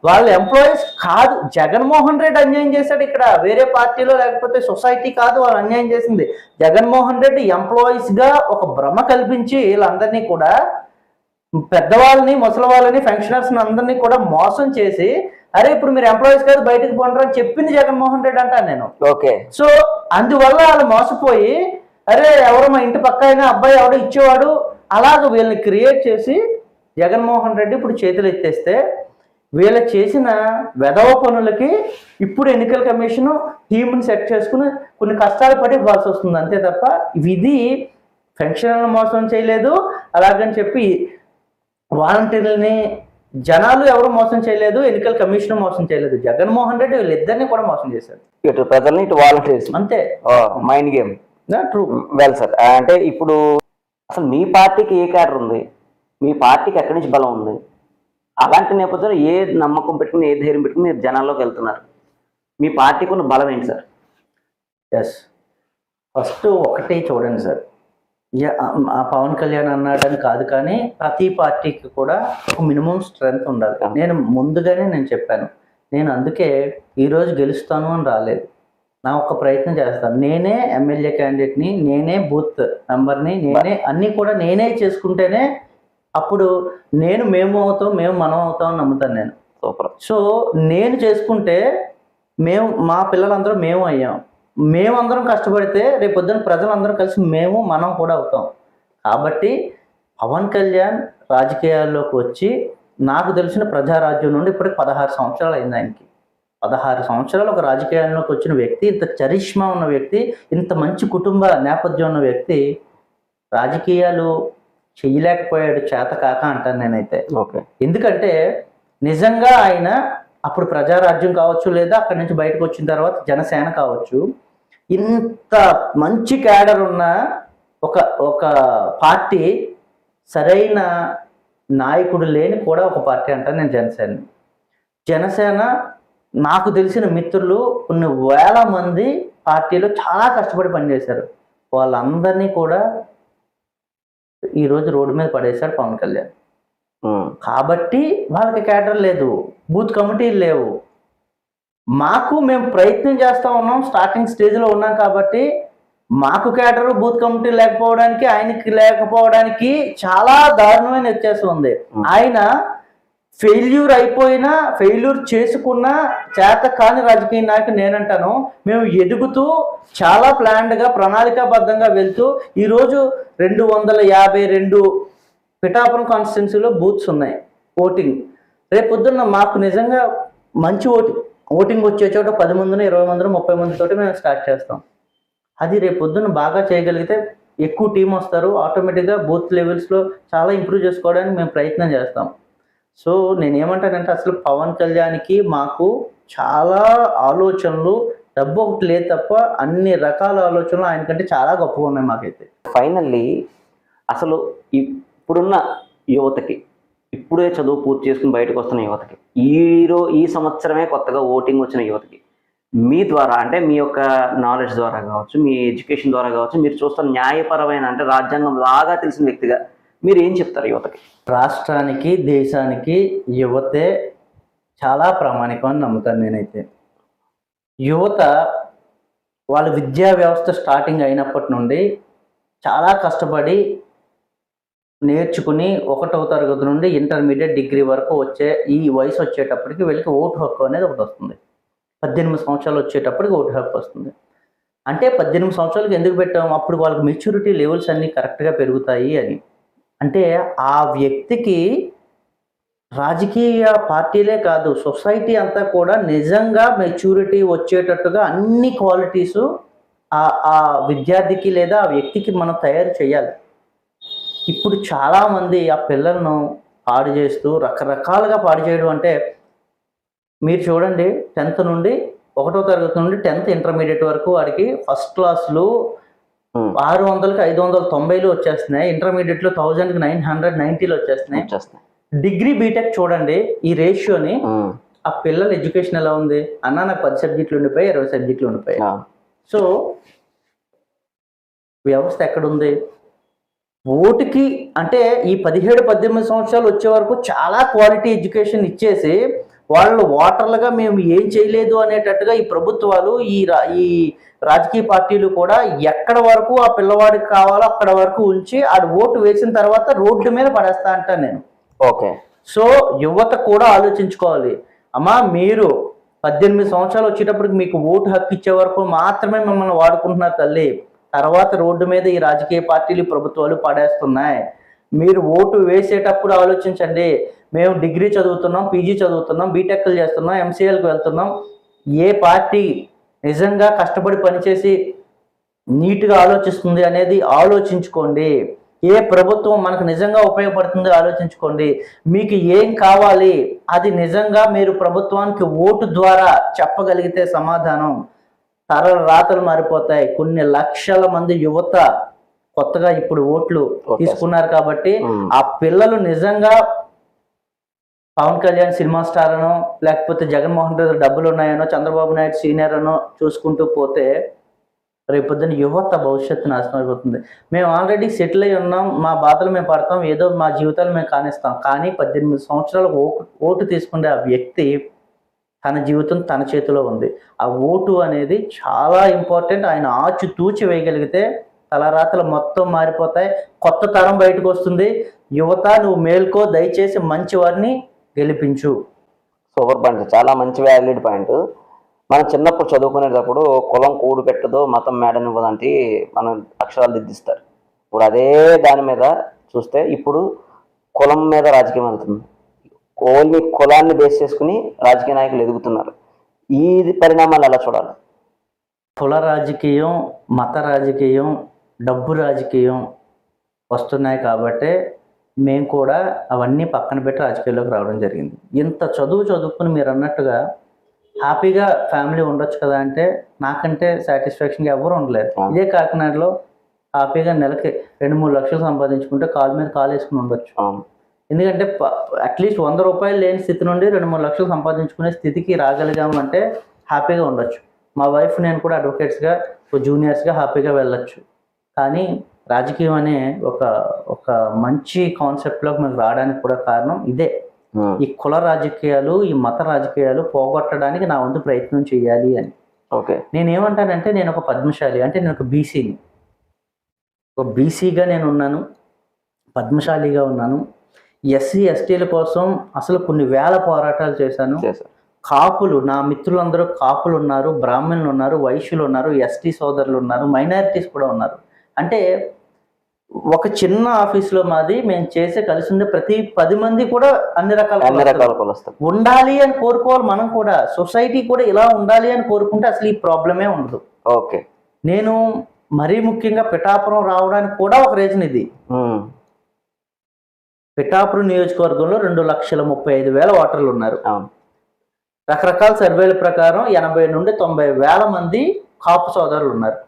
వాళ్ళు ఎంప్లాయీస్ కాదు. జగన్మోహన్ రెడ్డి అన్యాయం చేశాడు ఇక్కడ, వేరే పార్టీలో లేకపోతే సొసైటీ కాదు వాళ్ళు అన్యాయం చేసింది. జగన్మోహన్ రెడ్డి ఎంప్లాయీస్ గా ఒక భ్రమ కల్పించి వీళ్ళందరినీ కూడా, పెద్దవాళ్ళని, ముసలి వాళ్ళని, పెన్షనర్స్ అందరినీ కూడా మోసం చేసి, అరే ఇప్పుడు మీరు ఎంప్లాయీస్ కాదు బయటకు పోండి అని చెప్పింది జగన్మోహన్ రెడ్డి అంటాను నేను. ఓకే. సో అందువల్ల వాళ్ళు మోసపోయి, అరే ఎవరో మా ఇంటి పక్క అయినా అబ్బాయి ఎవడో ఇచ్చేవాడు, అలాగ వీళ్ళని క్రియేట్ చేసి జగన్మోహన్ రెడ్డి ఇప్పుడు చేతులు ఎత్తేస్తే వీళ్ళు చేసిన వెధవ పనులకి ఇప్పుడు ఎన్నికల కమిషన్ టీంని సెట్ చేసుకుని కొన్ని కష్టాలు పడి ఇవ్వాల్సి వస్తుంది అంతే తప్ప ఇది పెన్షన్లను మోసం చేయలేదు, అలాగని చెప్పి వాలంటీర్లని జనాలు ఎవరు మోసం చేయలేదు, ఎన్నికల కమిషన్ మోసం చేయలేదు. జగన్మోహన్ రెడ్డి వీళ్ళిద్దరిని కూడా మోసం చేశారు. ఇటు ప్రజల్ని ఇటు వాలంటీర్స్, అంతే. Mind game. True. Well sir, అంటే ఇప్పుడు అసలు మీ పార్టీకి ఏ క్యాడర్ ఉంది, మీ పార్టీకి ఎక్కడి నుంచి బలం ఉంది, అలాంటి నేపథ్యంలో ఏ నమ్మకం పెట్టుకుని ఏ ధైర్యం పెట్టుకుని మీరు జనాల్లోకి వెళ్తున్నారు? మీ పార్టీకి ఉన్న బలం ఏంటి సార్? ఎస్, ఫస్ట్ ఒకటి చూడండి సార్, ఆ పవన్ కళ్యాణ్ అన్నాడని కాదు, కానీ ప్రతి పార్టీకి కూడా ఒక మినిమం స్ట్రెంగ్త్ ఉండాలి. నేను ముందుగానే చెప్పాను, నేను అందుకే ఈరోజు గెలుస్తాను అని రాలేదు. నా ఒక ప్రయత్నం చేస్తాను. నేనే ఎమ్మెల్యే క్యాండిడేట్ని, నేనే బూత్ మెంబర్ని, నేనే అన్నీ కూడా నేనే చేసుకుంటేనే అప్పుడు మేము అవుతాం, మనం అవుతాం అని నమ్ముతాను నేను. సూపర్. సో నేను చేసుకుంటే మా పిల్లలందరూ మేము అయ్యాం. మేమందరం కష్టపడితే రేపు పొద్దున్న ప్రజలందరం కలిసి మనం కూడా అవుతాం. కాబట్టి పవన్ కళ్యాణ్ రాజకీయాల్లోకి వచ్చి నాకు తెలిసిన ప్రజారాజ్యం నుండి ఇప్పటికి 16 సంవత్సరాలు అయింది ఆయనకి. 16 సంవత్సరాలు ఒక రాజకీయాల్లోకి వచ్చిన వ్యక్తి, ఇంత చరిష్మా ఉన్న వ్యక్తి, ఇంత మంచి కుటుంబ నేపథ్యం ఉన్న వ్యక్తి రాజకీయాలు చేయలేకపోయాడు, చేత కాక అంటాను నేనైతే. ఓకే. ఎందుకంటే నిజంగా ఆయన అప్పుడు ప్రజారాజ్యం కావచ్చు, లేదా అక్కడి నుంచి బయటకు వచ్చిన తర్వాత జనసేన కావచ్చు, ఇంత మంచి క్యాడర్ ఉన్న ఒక పార్టీ, సరైన నాయకుడు లేని కూడా ఒక పార్టీ అంటాను నేను జనసేన. నాకు తెలిసిన మిత్రులు కొన్ని వేల మంది పార్టీలో చాలా కష్టపడి పనిచేశారు. వాళ్ళందరినీ కూడా ఈరోజు రోడ్డు మీద పడేశాడు పవన్ కళ్యాణ్. కాబట్టి వాళ్ళకి క్యాడర్ లేదు, బూత్ కమిటీలు లేవు. మేము ప్రయత్నం చేస్తూ ఉన్నాం, స్టార్టింగ్ స్టేజ్లో ఉన్నాం. కాబట్టి మాకు క్యాడరు, బూత్ కమిటీ లేకపోవడానికి, ఆయనకి లేకపోవడానికి చాలా దారుణమైన వ్యత్యాసం ఉంది. ఆయన ఫెయిల్యూర్ చేసుకున్న చేత కాని రాజకీయ నాయకుడు నేనంటాను. మేము ఎదుగుతూ చాలా ప్లాన్డ్గా, ప్రణాళికాబద్ధంగా వెళ్తూ ఈరోజు 252 పిఠాపురం కాన్స్టిట్యున్సీలో బూత్స్ ఉన్నాయి ఓటింగ్. రేపు పొద్దున్న మాకు నిజంగా మంచి ఓటింగ్ వచ్చే చోట 10 మందిని, 20 మందిని, 30 మందితోటి మేము స్టార్ట్ చేస్తాం. అది రేపు పొద్దున్న బాగా చేయగలిగితే ఎక్కువ టీం వస్తారు, ఆటోమేటిక్గా బూత్ లెవెల్స్లో చాలా ఇంప్రూవ్ చేసుకోవడానికి మేము ప్రయత్నం చేస్తాం. సో నేనేమంటానంటే అసలు పవన్ కళ్యాణ్కి మాకు చాలా ఆలోచనలు, డబ్బు ఒకటి లేదు తప్ప అన్ని రకాల ఆలోచనలు ఆయనకంటే చాలా గొప్పగా ఉన్నాయి మాకైతే. ఫైనల్లీ అసలు ఇప్పుడున్న యువతకి, ఇప్పుడే చదువు పూర్తి చేసుకుని బయటకు వస్తున్న యువతకి, ఈ సంవత్సరమే కొత్తగా ఓటింగ్ వచ్చిన యువతకి మీ ద్వారా, అంటే మీ యొక్క నాలెడ్జ్ ద్వారా కావచ్చు, మీ ఎడ్యుకేషన్ ద్వారా కావచ్చు, మీరు చూస్తున్న న్యాయపరమైన, అంటే రాజ్యాంగం బాగా తెలిసిన వ్యక్తిగా మీరు ఏం చెప్తారు యువతకి? రాష్ట్రానికి, దేశానికి యువతే చాలా ప్రామాణికం అని నమ్ముతాను నేనైతే. యువత వాళ్ళ విద్యా వ్యవస్థ స్టార్టింగ్ అయినప్పటి నుండి చాలా కష్టపడి నేర్చుకుని 1వ తరగతి నుండి ఇంటర్మీడియట్, డిగ్రీ వరకు ఈ వయసు వచ్చేటప్పటికి వీళ్ళకి ఓటు హక్కు అనేది ఒకటి వస్తుంది. 18 సంవత్సరాలు వచ్చేటప్పటికి ఓటు హక్కు వస్తుంది. అంటే 18 సంవత్సరాలకు ఎందుకు పెట్టాము? అప్పుడు వాళ్ళకి మెచ్యూరిటీ లెవెల్స్ అన్నీ కరెక్ట్గా పెరుగుతాయి అని. అంటే ఆ వ్యక్తికి రాజకీయ పార్టీలే కాదు, సొసైటీ అంతా కూడా నిజంగా మెచ్యూరిటీ వచ్చేటట్టుగా అన్ని క్వాలిటీసు ఆ విద్యార్థికి లేదా ఆ వ్యక్తికి మనం తయారు చేయాలి. ఇప్పుడు చాలామంది ఆ పిల్లలను పాడు చేస్తూ రకరకాలుగా పాడు చేయడం. అంటే మీరు చూడండి, 10th నుండి 1వ తరగతి నుండి 10th ఇంటర్మీడియట్ వరకు వాడికి ఫస్ట్ క్లాసులు 600కి 590 వచ్చేస్తున్నాయి, ఇంటర్మీడియట్లో 1000కి 990 వచ్చేస్తున్నాయి. డిగ్రీ బీటెక్ చూడండి ఈ రేషియోని. ఆ పిల్లల ఎడ్యుకేషన్ ఎలా ఉంది అన్న? నాకు 10 సబ్జెక్టులు ఉండిపోయి 20 సబ్జెక్టులు ఉండిపోయాయి. సో వ్యవస్థ ఎక్కడుంది? ఓటుకి అంటే ఈ 17-18 సంవత్సరాలు వచ్చే వరకు చాలా క్వాలిటీ ఎడ్యుకేషన్ ఇచ్చేసి వాళ్ళు ఓటర్లుగా మేము ఏం చేయలేదు అనేటట్టుగా ఈ ప్రభుత్వాలు, ఈ రాజకీయ పార్టీలు కూడా ఎక్కడ వరకు ఆ పిల్లవాడికి కావాలో అక్కడ వరకు ఉంచి ఆడు ఓటు వేసిన తర్వాత రోడ్డు మీద పడేస్తా అంటాను నేను. ఓకే. సో యువత కూడా ఆలోచించుకోవాలి. అమ్మా, మీరు 18 సంవత్సరాలు వచ్చేటప్పటికి మీకు ఓటు హక్కు ఇచ్చే వరకు మాత్రమే మిమ్మల్ని వాడుకుంటున్నారు తల్లి. తర్వాత రోడ్డు మీద ఈ రాజకీయ పార్టీలు, ప్రభుత్వాలు పడేస్తున్నాయి. మీరు ఓటు వేసేటప్పుడు ఆలోచించండి. మేము డిగ్రీ చదువుతున్నాం, పీజీ చదువుతున్నాం, బీటెక్లు చేస్తున్నాం, ఎంసీఏలకు వెళ్తున్నాం. ఏ పార్టీ నిజంగా కష్టపడి పనిచేసి నీట్గా ఆలోచిస్తుంది అనేది ఆలోచించుకోండి. ఏ ప్రభుత్వం మనకు నిజంగా ఉపయోగపడుతుందో ఆలోచించుకోండి. మీకు ఏం కావాలి అది నిజంగా మీరు ప్రభుత్వానికి ఓటు ద్వారా చెప్పగలిగితే సమాధానం, తరాల రాతలు మారిపోతాయి. కొన్ని లక్షల మంది యువత కొత్తగా ఇప్పుడు ఓట్లు తీసుకున్నారు కాబట్టి ఆ పిల్లలు నిజంగా పవన్ కళ్యాణ్ సినిమా స్టార్ అనో లేకపోతే జగన్మోహన్ రెడ్డి డబ్బులు ఉన్నాయనో చంద్రబాబు నాయుడు సీనియర్ అనో చూసుకుంటూ పోతే రేపొద్దున యువత భవిష్యత్తు నాశనం అయిపోతుంది. మేము ఆల్రెడీ సెటిల్ అయి ఉన్నాం, మా బాధలు మేము పడతాం, ఏదో మా జీవితాలు మేము కానిస్తాం. కానీ 18 సంవత్సరాలకు ఓటు తీసుకునే ఆ వ్యక్తి తన జీవితం తన చేతిలో ఉంది. ఆ ఓటు అనేది చాలా ఇంపార్టెంట్. ఆయన ఆచితూచి వేయగలిగితే తలరాతలు మొత్తం మారిపోతాయి. కొత్త తరం బయటకు వస్తుంది. యువత నువ్వు మేల్కో, దయచేసి మంచి వారిని గెలిపించు. సూపర్ పాయింట్, చాలా మంచి వ్యాలిడ్ పాయింట్. మనం చిన్నప్పుడు చదువుకునేటప్పుడు కులం కూడు పెట్టదో మతం మేడనివ్వదంటే మనం అక్షరాలు దిద్దిస్తారు. ఇప్పుడు అదే దాని మీద చూస్తే ఇప్పుడు కులం మీద రాజకీయం వెళ్తుంది. ఓన్లీ కులాన్ని బేస్ చేసుకుని రాజకీయ నాయకులు ఎదుగుతున్నారు. ఈ పరిణామాలు ఎలా చూడాలి? కుల రాజకీయం, మత రాజకీయం, డబ్బు రాజకీయం వస్తున్నాయి కాబట్టి మేము కూడా అవన్నీ పక్కన పెట్టి రాజకీయాల్లోకి రావడం జరిగింది. ఇంత చదువుకుని మీరు అన్నట్టుగా హ్యాపీగా ఫ్యామిలీ ఉండొచ్చు కదా అంటే నాకంటే సాటిస్ఫాక్షన్గా ఎవరు ఉండలేదు. ఇదే కాకినాడలో హ్యాపీగా నెలకి 2-3 లక్షలు సంపాదించుకుంటే కాలు మీద కాలు వేసుకుని ఉండొచ్చు. ఎందుకంటే అట్లీస్ట్ 100 రూపాయలు లేని స్థితి నుండి 2-3 లక్షలు సంపాదించుకునే స్థితికి రాగలిగామంటే హ్యాపీగా ఉండొచ్చు. మా వైఫ్ నేను కూడా అడ్వకేట్స్గా జూనియర్స్గా హ్యాపీగా వెళ్ళొచ్చు. కానీ రాజకీయం అనే ఒక మంచి కాన్సెప్ట్లోకి మేము రావడానికి కూడా కారణం ఇదే. ఈ కుల రాజకీయాలు, ఈ మత రాజకీయాలు పోగొట్టడానికి నా వంతు ప్రయత్నం చేయాలి అని. ఓకే, నేనేమంటానంటే నేను ఒక పద్మశాలి, అంటే నేను ఒక బీసీని. ఒక బీసీగా నేను ఉన్నాను, పద్మశాలిగా ఉన్నాను. ఎస్సీ ఎస్టీల కోసం అసలు కొన్ని వేల పోరాటాలు చేశాను. కాపులు, నా మిత్రులందరూ కాపులు ఉన్నారు, బ్రాహ్మణులు ఉన్నారు, వైశ్యులు ఉన్నారు, ఎస్టీ సోదరులు ఉన్నారు, మైనారిటీస్ కూడా ఉన్నారు. అంటే ఒక చిన్న ఆఫీస్లో మాది మేము కలిసి ఉండే ప్రతి 10 మంది కూడా అన్ని రకాల ఉండాలి అని కోరుకోవాలి. మనం కూడా సొసైటీ కూడా ఇలా ఉండాలి అని కోరుకుంటే అసలు ఈ ప్రాబ్లమే ఉండదు. ఓకే, నేను మరీ ముఖ్యంగా పిఠాపురం రావడానికి కూడా ఒక రీజన్ ఇది. పిఠాపురం నియోజకవర్గంలో 2,35,000 ఓటర్లు ఉన్నారు. రకరకాల సర్వేల ప్రకారం 80 నుండి 90 వేల మంది కాపు సోదరులు ఉన్నారు.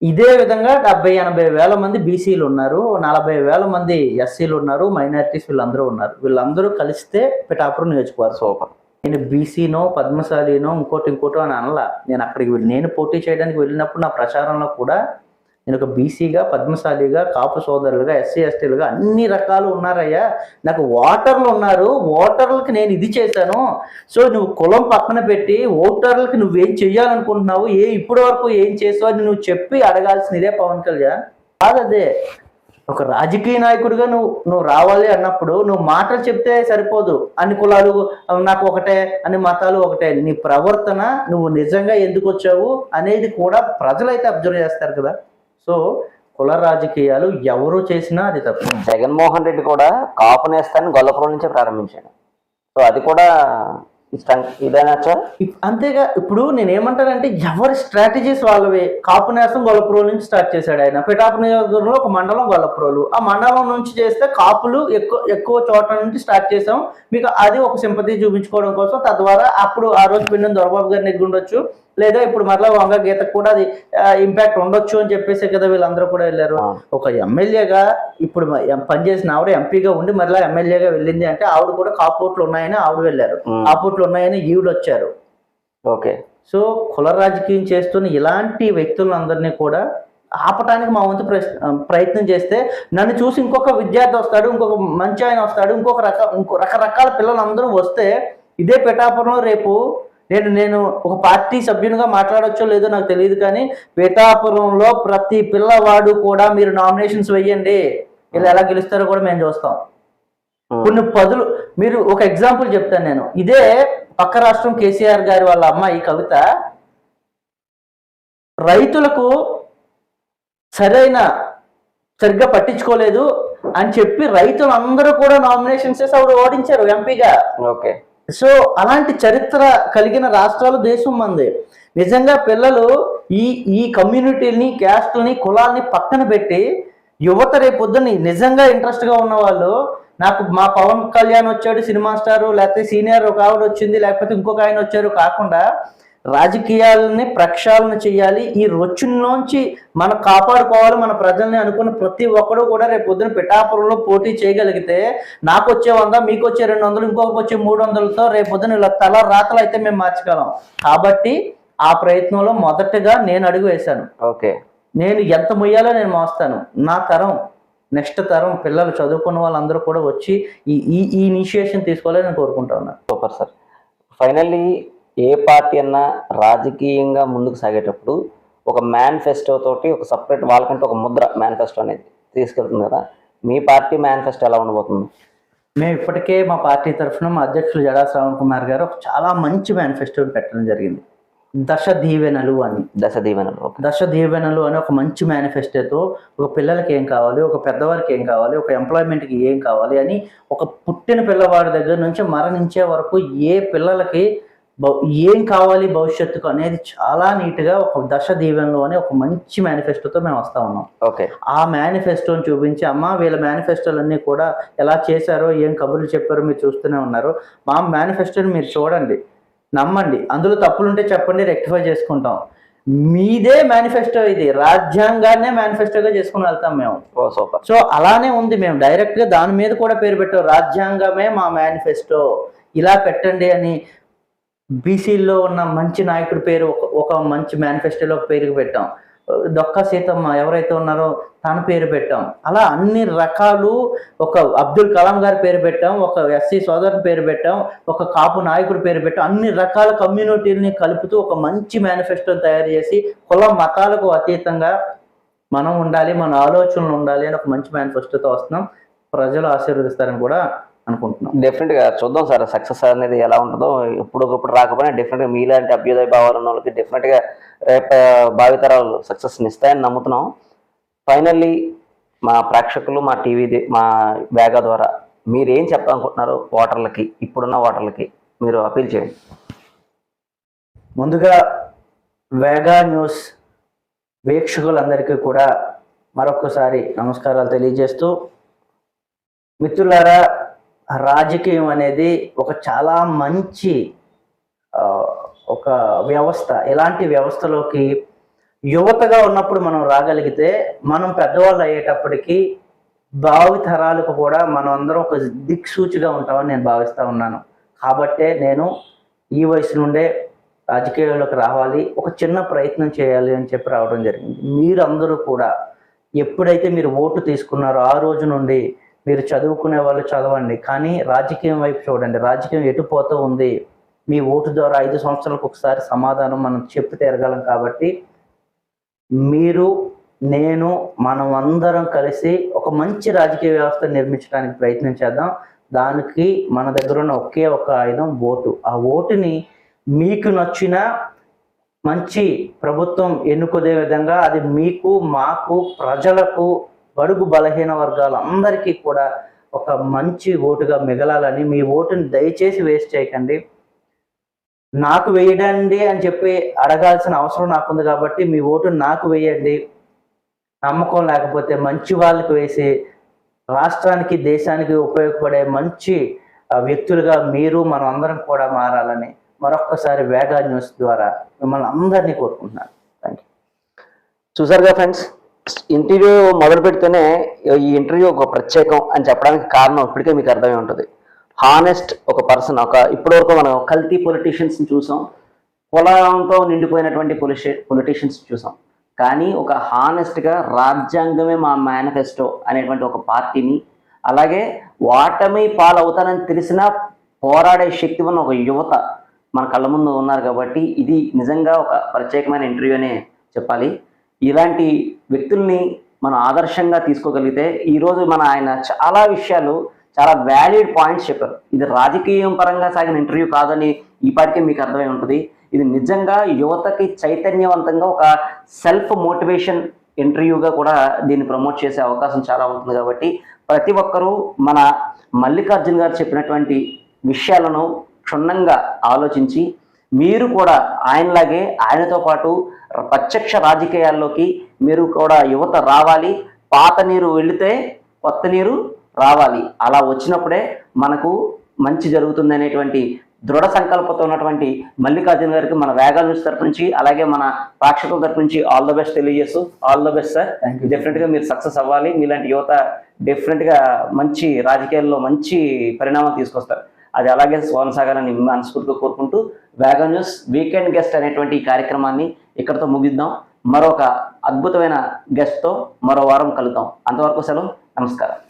ఇదే విధంగా 70-80 వేల మంది బీసీలు ఉన్నారు, 40 వేల మంది ఎస్సీలు ఉన్నారు, మైనారిటీస్ వీళ్ళందరూ ఉన్నారు. వీళ్ళందరూ కలిస్తే పిఠాపురం నియోజకవర్గం. నేను బీసీనో పద్మశాలినో ఇంకోటో అని అనలా. నేను అక్కడికి నేను పోటీ చేయడానికి వెళ్ళినప్పుడు నా ప్రచారంలో కూడా నేను ఒక బీసీగా, పద్మశాలిగా, కాపు సోదరులుగా, ఎస్సీ ఎస్టీలుగా అన్ని రకాలు ఉన్నారయ్యా. నాకు ఓటర్లు ఉన్నారు, ఓటర్లకి నేను ఇది చేశాను. సో నువ్వు కులం పక్కన పెట్టి ఓటర్లకి నువ్వేం చెయ్యాలనుకుంటున్నావు, ఇప్పటి వరకు ఏం చేసావు అని నువ్వు చెప్పి అడగాల్సినదే పవన్ కళ్యాణ్. కాదదే ఒక రాజకీయ నాయకుడిగా నువ్వు రావాలి అన్నప్పుడు నువ్వు మాటలు చెప్తే సరిపోదు. అన్ని కులాలు నాకు ఒకటే, అన్ని మతాలు ఒకటే. నీ ప్రవర్తన, నువ్వు నిజంగా ఎందుకు వచ్చావు అనేది కూడా ప్రజలైతే అబ్జర్వ్ చేస్తారు కదా. సో కుల రాజకీయాలు ఎవరు చేసినా అది తప్పు. జగన్మోహన్ రెడ్డి కూడా కాపు నేస్తాన్ని గొల్లపురం నుంచే ప్రారంభించాడు. సో అది కూడా ఇదేనాచా? అంతేగా. ఇప్పుడు నేను ఏమంటానంటే ఎవరి స్ట్రాటజీస్ వాళ్ళవి. కాపు నేస్తం గొల్లపురం నుంచి స్టార్ట్ చేశాడు ఆయన. పిఠాపురం నియోజకవర్గంలో ఒక మండలం గొల్లపురోలు. ఆ మండలం నుంచి చేస్తే కాపులు ఎక్కువ చోట్ల నుంచి స్టార్ట్ చేసాం. మీకు అది ఒక సింపతి చూపించుకోవడం కోసం. తద్వారా అప్పుడు ఆ రోజు పిన్నె దొరబాబు గారిని ఎగ్గుండొచ్చు, లేదా ఇప్పుడు మరలా వంగ గీతకు కూడా అది ఇంపాక్ట్ ఉండొచ్చు అని చెప్పేసి కదా వీళ్ళందరూ కూడా వెళ్ళారు. ఒక ఎమ్మెల్యేగా ఇప్పుడు పనిచేసిన ఆవిడ ఎంపీగా ఉండి మరలా ఎమ్మెల్యేగా వెళ్ళింది అంటే ఆవిడ కూడా కాపోట్లు ఉన్నాయని ఆవిడ వెళ్ళారు, కాపోట్లు ఉన్నాయని ఈవిడ వచ్చారు. ఓకే. సో కుల రాజకీయం చేస్తున్న ఇలాంటి వ్యక్తులందరినీ కూడా ఆపటానికి మా వంతు ప్రయత్నం చేస్తే నన్ను చూసి ఇంకొక విద్యార్థి వస్తాడు, ఇంకొక మంచి ఆయన వస్తాడు, ఇంకో రకరకాల పిల్లలందరూ వస్తే ఇదే పిఠాపురంలో రేపు నేను ఒక పార్టీ సభ్యునిగా మాట్లాడొచ్చో లేదో నాకు తెలియదు, కానీ పిఠాపురంలో ప్రతి పిల్లవాడు కూడా మీరు నామినేషన్స్ వెయ్యండి, ఇలా ఎలా గెలుస్తారో కూడా మేము చూస్తాం. కొన్ని పదులు, మీరు ఒక ఎగ్జాంపుల్ చెప్తాను నేను. ఇదే పక్క రాష్ట్రం కేసీఆర్ గారి వాళ్ళ అమ్మాయి కవిత రైతులకు సరిగ్గా పట్టించుకోలేదు అని చెప్పి రైతులందరూ కూడా నామినేషన్స్ చేసి ఆవిడ ఓడించారు ఎంపీగా. ఓకే. సో అలాంటి చరిత్ర కలిగిన రాష్ట్రాలు దేశం మంది. నిజంగా పిల్లలు ఈ ఈ కమ్యూనిటీని, క్యాస్ట్ని, కులాల్ని పక్కన పెట్టి యువత రేపు పొద్దున్న నిజంగా ఇంట్రెస్ట్గా ఉన్న వాళ్ళు, నాకు మా పవన్ కళ్యాణ్ వచ్చాడు సినిమా స్టారు, లేకపోతే సీనియర్ ఒక ఆవిడ వచ్చింది, లేకపోతే ఇంకొక ఆయన వచ్చారు కాకుండా రాజకీయాలని ప్రక్షాళన చేయాలి, ఈ రొచ్చుల్లోంచి మనం కాపాడుకోవాలి మన ప్రజల్ని అనుకున్న ప్రతి ఒక్కరు కూడా రేపు పొద్దున పిఠాపురంలో పోటీ చేయగలిగితే నాకు వచ్చే 100, మీకు వచ్చే 200, ఇంకొకరికి వచ్చే 300తో రేపు పొద్దున ఇలా తల రాతలు అయితే మేము మార్చగలం. కాబట్టి ఆ ప్రయత్నంలో మొదటగా నేను అడుగు వేశాను. ఓకే, నేను ఎంత మొయ్యాలో నేను మోస్తాను. నా తరం, నెక్స్ట్ తరం పిల్లలు చదువుకున్న వాళ్ళందరూ కూడా వచ్చి ఈ ఈ ఇనిషియేషన్ తీసుకోవాలని నేను కోరుకుంటా ఉన్నాను. Super sir. ఫైనల్లీ ఏ పార్టీ అన్నా రాజకీయంగా ముందుకు సాగేటప్పుడు ఒక మేనిఫెస్టో తోటి ఒక సపరేట్ వాళ్ళకంటే ఒక ముద్ర మేనిఫెస్టో అనేది తీసుకెళ్తుంది కదా. మీ పార్టీ మేనిఫెస్టో ఎలా ఉండబోతుంది? మేము ఇప్పటికే మా పార్టీ తరఫున మా అధ్యక్షులు జడా శ్రావణ్ కుమార్ గారు ఒక చాలా మంచి మేనిఫెస్టోని పెట్టడం జరిగింది. దశ దీవెనలు అని. దశ దీవెనలు అని ఒక మంచి మేనిఫెస్టోతో ఒక పిల్లలకి ఏం కావాలి, ఒక పెద్దవారికి ఏం కావాలి, ఒక ఎంప్లాయ్మెంట్కి ఏం కావాలి అని ఒక పుట్టిన పిల్లవాడి దగ్గర నుంచి మరణించే వరకు ఏ పిల్లలకి ఏం కావాలి భవిష్యత్తుకు అనేది చాలా నీట్గా ఒక దశ దీవెనలు అని ఒక మంచి మేనిఫెస్టోతో మేము వస్తా ఉన్నాం. ఓకే, ఆ మేనిఫెస్టోని చూపించి అమ్మ వీళ్ళ మేనిఫెస్టోలన్నీ కూడా ఎలా చేశారో, ఏం కబుర్లు చెప్పారో మీరు చూస్తూనే ఉన్నారు. మా మేనిఫెస్టోని మీరు చూడండి, నమ్మండి, అందులో తప్పులుంటే చెప్పండి, రెక్టిఫై చేసుకుంటాం. మీదే మేనిఫెస్టో, ఇది రాజ్యాంగాన్నే మేనిఫెస్టోగా చేసుకుని వెళ్తాం మేము. సూపర్. సో అలానే ఉంది, మేము డైరెక్ట్గా దాని మీద కూడా పేరు పెట్టాం, రాజ్యాంగమే మా మేనిఫెస్టో, ఇలా పెట్టండి అని. బీసీల్లో ఉన్న మంచి నాయకుడి పేరు ఒక మంచి మేనిఫెస్టోలో పేరు పెట్టాం. డొక్కా సీతమ్మ ఎవరైతే ఉన్నారో తన పేరు పెట్టాం. అలా అన్ని రకాలు, ఒక అబ్దుల్ కలాం గారి పేరు పెట్టాం, ఒక ఎస్సీ సోదరుని పేరు పెట్టాం, ఒక కాపు నాయకుడి పేరు పెట్టాం. అన్ని రకాల కమ్యూనిటీని కలుపుతూ ఒక మంచి మేనిఫెస్టోని తయారు చేసి కుల మతాలకు అతీతంగా మనం ఉండాలి, మన ఆలోచనలు ఉండాలి అని ఒక మంచి మేనిఫెస్టోతో వస్తున్నాం. ప్రజలు ఆశీర్వదిస్తారని కూడా అనుకుంటున్నాం. డెఫినెట్గా చూద్దాం సార్, సక్సెస్ అనేది ఎలా ఉంటుందో. ఇప్పుడు రాకపోయినా డెఫినెట్గా మీలాంటి అభ్యుదయ భావాలు ఉన్న వాళ్ళకి డెఫినెట్గా రేపు భావితరాలు సక్సెస్ని ఇస్తాయని నమ్ముతున్నాం. ఫైనల్లీ మా ప్రేక్షకులు, మా టీవీ, మా వేగా ద్వారా మీరు ఏం చెప్పాలనుకుంటున్నారు ఓటర్లకి, ఇప్పుడున్న ఓటర్లకి మీరు అపీల్ చేయండి. ముందుగా వేగా న్యూస్ వీక్షకులందరికీ కూడా మరొకసారి నమస్కారాలు తెలియజేస్తూ, మిత్రులారా, రాజకీయం అనేది ఒక చాలా మంచి ఒక వ్యవస్థ. ఇలాంటి వ్యవస్థలోకి యువతగా ఉన్నప్పుడు మనం రాగలిగితే మనం పెద్దవాళ్ళు అయ్యేటప్పటికీ భావితరాలకు కూడా మనం అందరం ఒక దిక్సూచిగా ఉంటామని నేను భావిస్తూ ఉన్నాను. కాబట్టే నేను ఈ వయసు నుండే రాజకీయాల్లోకి రావాలి, ఒక చిన్న ప్రయత్నం చేయాలి అని చెప్పి రావడం జరిగింది. మీరందరూ కూడా ఎప్పుడైతే మీరు ఓటు తీసుకున్నారో ఆ రోజు నుండి మీరు చదువుకునే వాళ్ళు చదవండి, కానీ రాజకీయం వైపు చూడండి. రాజకీయం ఎటు పోతూ ఉంది, మీ ఓటు ద్వారా 5 సంవత్సరాలకు ఒకసారి సమాధానం మనం చెప్పి తిరగలం. కాబట్టి మీరు, నేను, మనం అందరం కలిసి ఒక మంచి రాజకీయ వ్యవస్థ నిర్మించడానికి ప్రయత్నం చేద్దాం. దానికి మన దగ్గర ఉన్న ఒకే ఒక ఆయుధం ఓటు. ఆ ఓటుని మీకు నచ్చిన మంచి ప్రభుత్వం ఎన్నుకునే విధంగా అది మీకు, మాకు, ప్రజలకు, బడుగు బలహీన వర్గాలందరికీ కూడా ఒక మంచి ఓటుగా మిగలాలని. మీ ఓటుని దయచేసి వేస్ట్ చేయకండి. నాకు వేయడండి అని చెప్పి అడగాల్సిన అవసరం నాకుంది కాబట్టి మీ ఓటుని నాకు వేయండి. నమ్మకం లేకపోతే మంచి వాళ్ళకి వేసి రాష్ట్రానికి, దేశానికి ఉపయోగపడే మంచి వ్యక్తులుగా మీరు, మనం అందరం కూడా మారాలని మరొక్కసారి వేగా న్యూస్ ద్వారా మిమ్మల్ని అందరినీ కోరుకుంటున్నాను. Thank you. చూసారుగా ఫ్రెండ్స్, ఇంటర్వ్యూ మొదలు పెడితేనే ఈ ఇంటర్వ్యూ ఒక ప్రత్యేకం అని చెప్పడానికి కారణం ఇప్పటికే మీకు అర్థమై ఉంటుంది. హానెస్ట్ ఒక పర్సన్. ఇప్పటివరకు మనం కల్తీ పొలిటీషియన్స్ని చూసాం, కులంతో నిండిపోయినటువంటి పొలిటీషియన్స్ చూసాం. కానీ ఒక హానెస్ట్గా రాజ్యాంగమే మా మేనిఫెస్టో అనేటువంటి ఒక పార్టీని, అలాగే ఓటమి పాలవుతానని తెలిసినా పోరాడే శక్తి ఉన్న ఒక యువత మన కళ్ళ ముందు ఉన్నారు. కాబట్టి ఇది నిజంగా ఒక ప్రత్యేకమైన ఇంటర్వ్యూ అనే చెప్పాలి. ఇలాంటి వ్యక్తుల్ని మనం ఆదర్శంగా తీసుకోగలిగితే ఈరోజు ఆయన చాలా విషయాలు, చాలా వ్యాలిడ్ పాయింట్స్ చెప్పారు. ఇది రాజకీయం పరంగా సాగిన ఇంటర్వ్యూ కాదని ఈపాటికే మీకు అర్థమై ఉంటుంది. ఇది నిజంగా యువతకి చైతన్యవంతంగా ఒక సెల్ఫ్ మోటివేషన్ ఇంటర్వ్యూగా కూడా దీన్ని ప్రమోట్ చేసే అవకాశం చాలా ఉంటుంది. కాబట్టి ప్రతి ఒక్కరూ మన మల్లికార్జున్ గారు చెప్పినటువంటి విషయాలను క్షుణ్ణంగా ఆలోచించి మీరు కూడా ఆయనలాగే ఆయనతో పాటు ప్రత్యక్ష రాజకీయాల్లోకి మీరు కూడా యువత రావాలి. పాత నీరు వెళితే కొత్త నీరు రావాలి. అలా వచ్చినప్పుడే మనకు మంచి జరుగుతుంది అనేటువంటి దృఢ సంకల్పంతో ఉన్నటువంటి మల్లికార్జున గారికి మన వేగా న్యూస్ తరపు నుంచి, అలాగే మన ప్రేక్షకుల తరపు నుంచి ఆల్ ద బెస్ట్ తెలియజేస్తూ, ఆల్ ద బెస్ట్ సార్. డెఫినెట్గా మీరు సక్సెస్ అవ్వాలి. మీలాంటి యువత డెఫినెట్గా మంచి రాజకీయాల్లో మంచి పరిణామాలు తీసుకొస్తారు. అది అలాగే కొనసాగాలని మనస్ఫూర్తిగా కోరుకుంటూ, వేగా న్యూస్ వీకెండ్ గెస్ట్ అనేటువంటి ఈ కార్యక్రమాన్ని ఇక్కడితో ముగిద్దాం. మరొక అద్భుతమైన గెస్ట్తో మరో వారం కలుద్దాం. అంతవరకు సెలవు. నమస్కారం.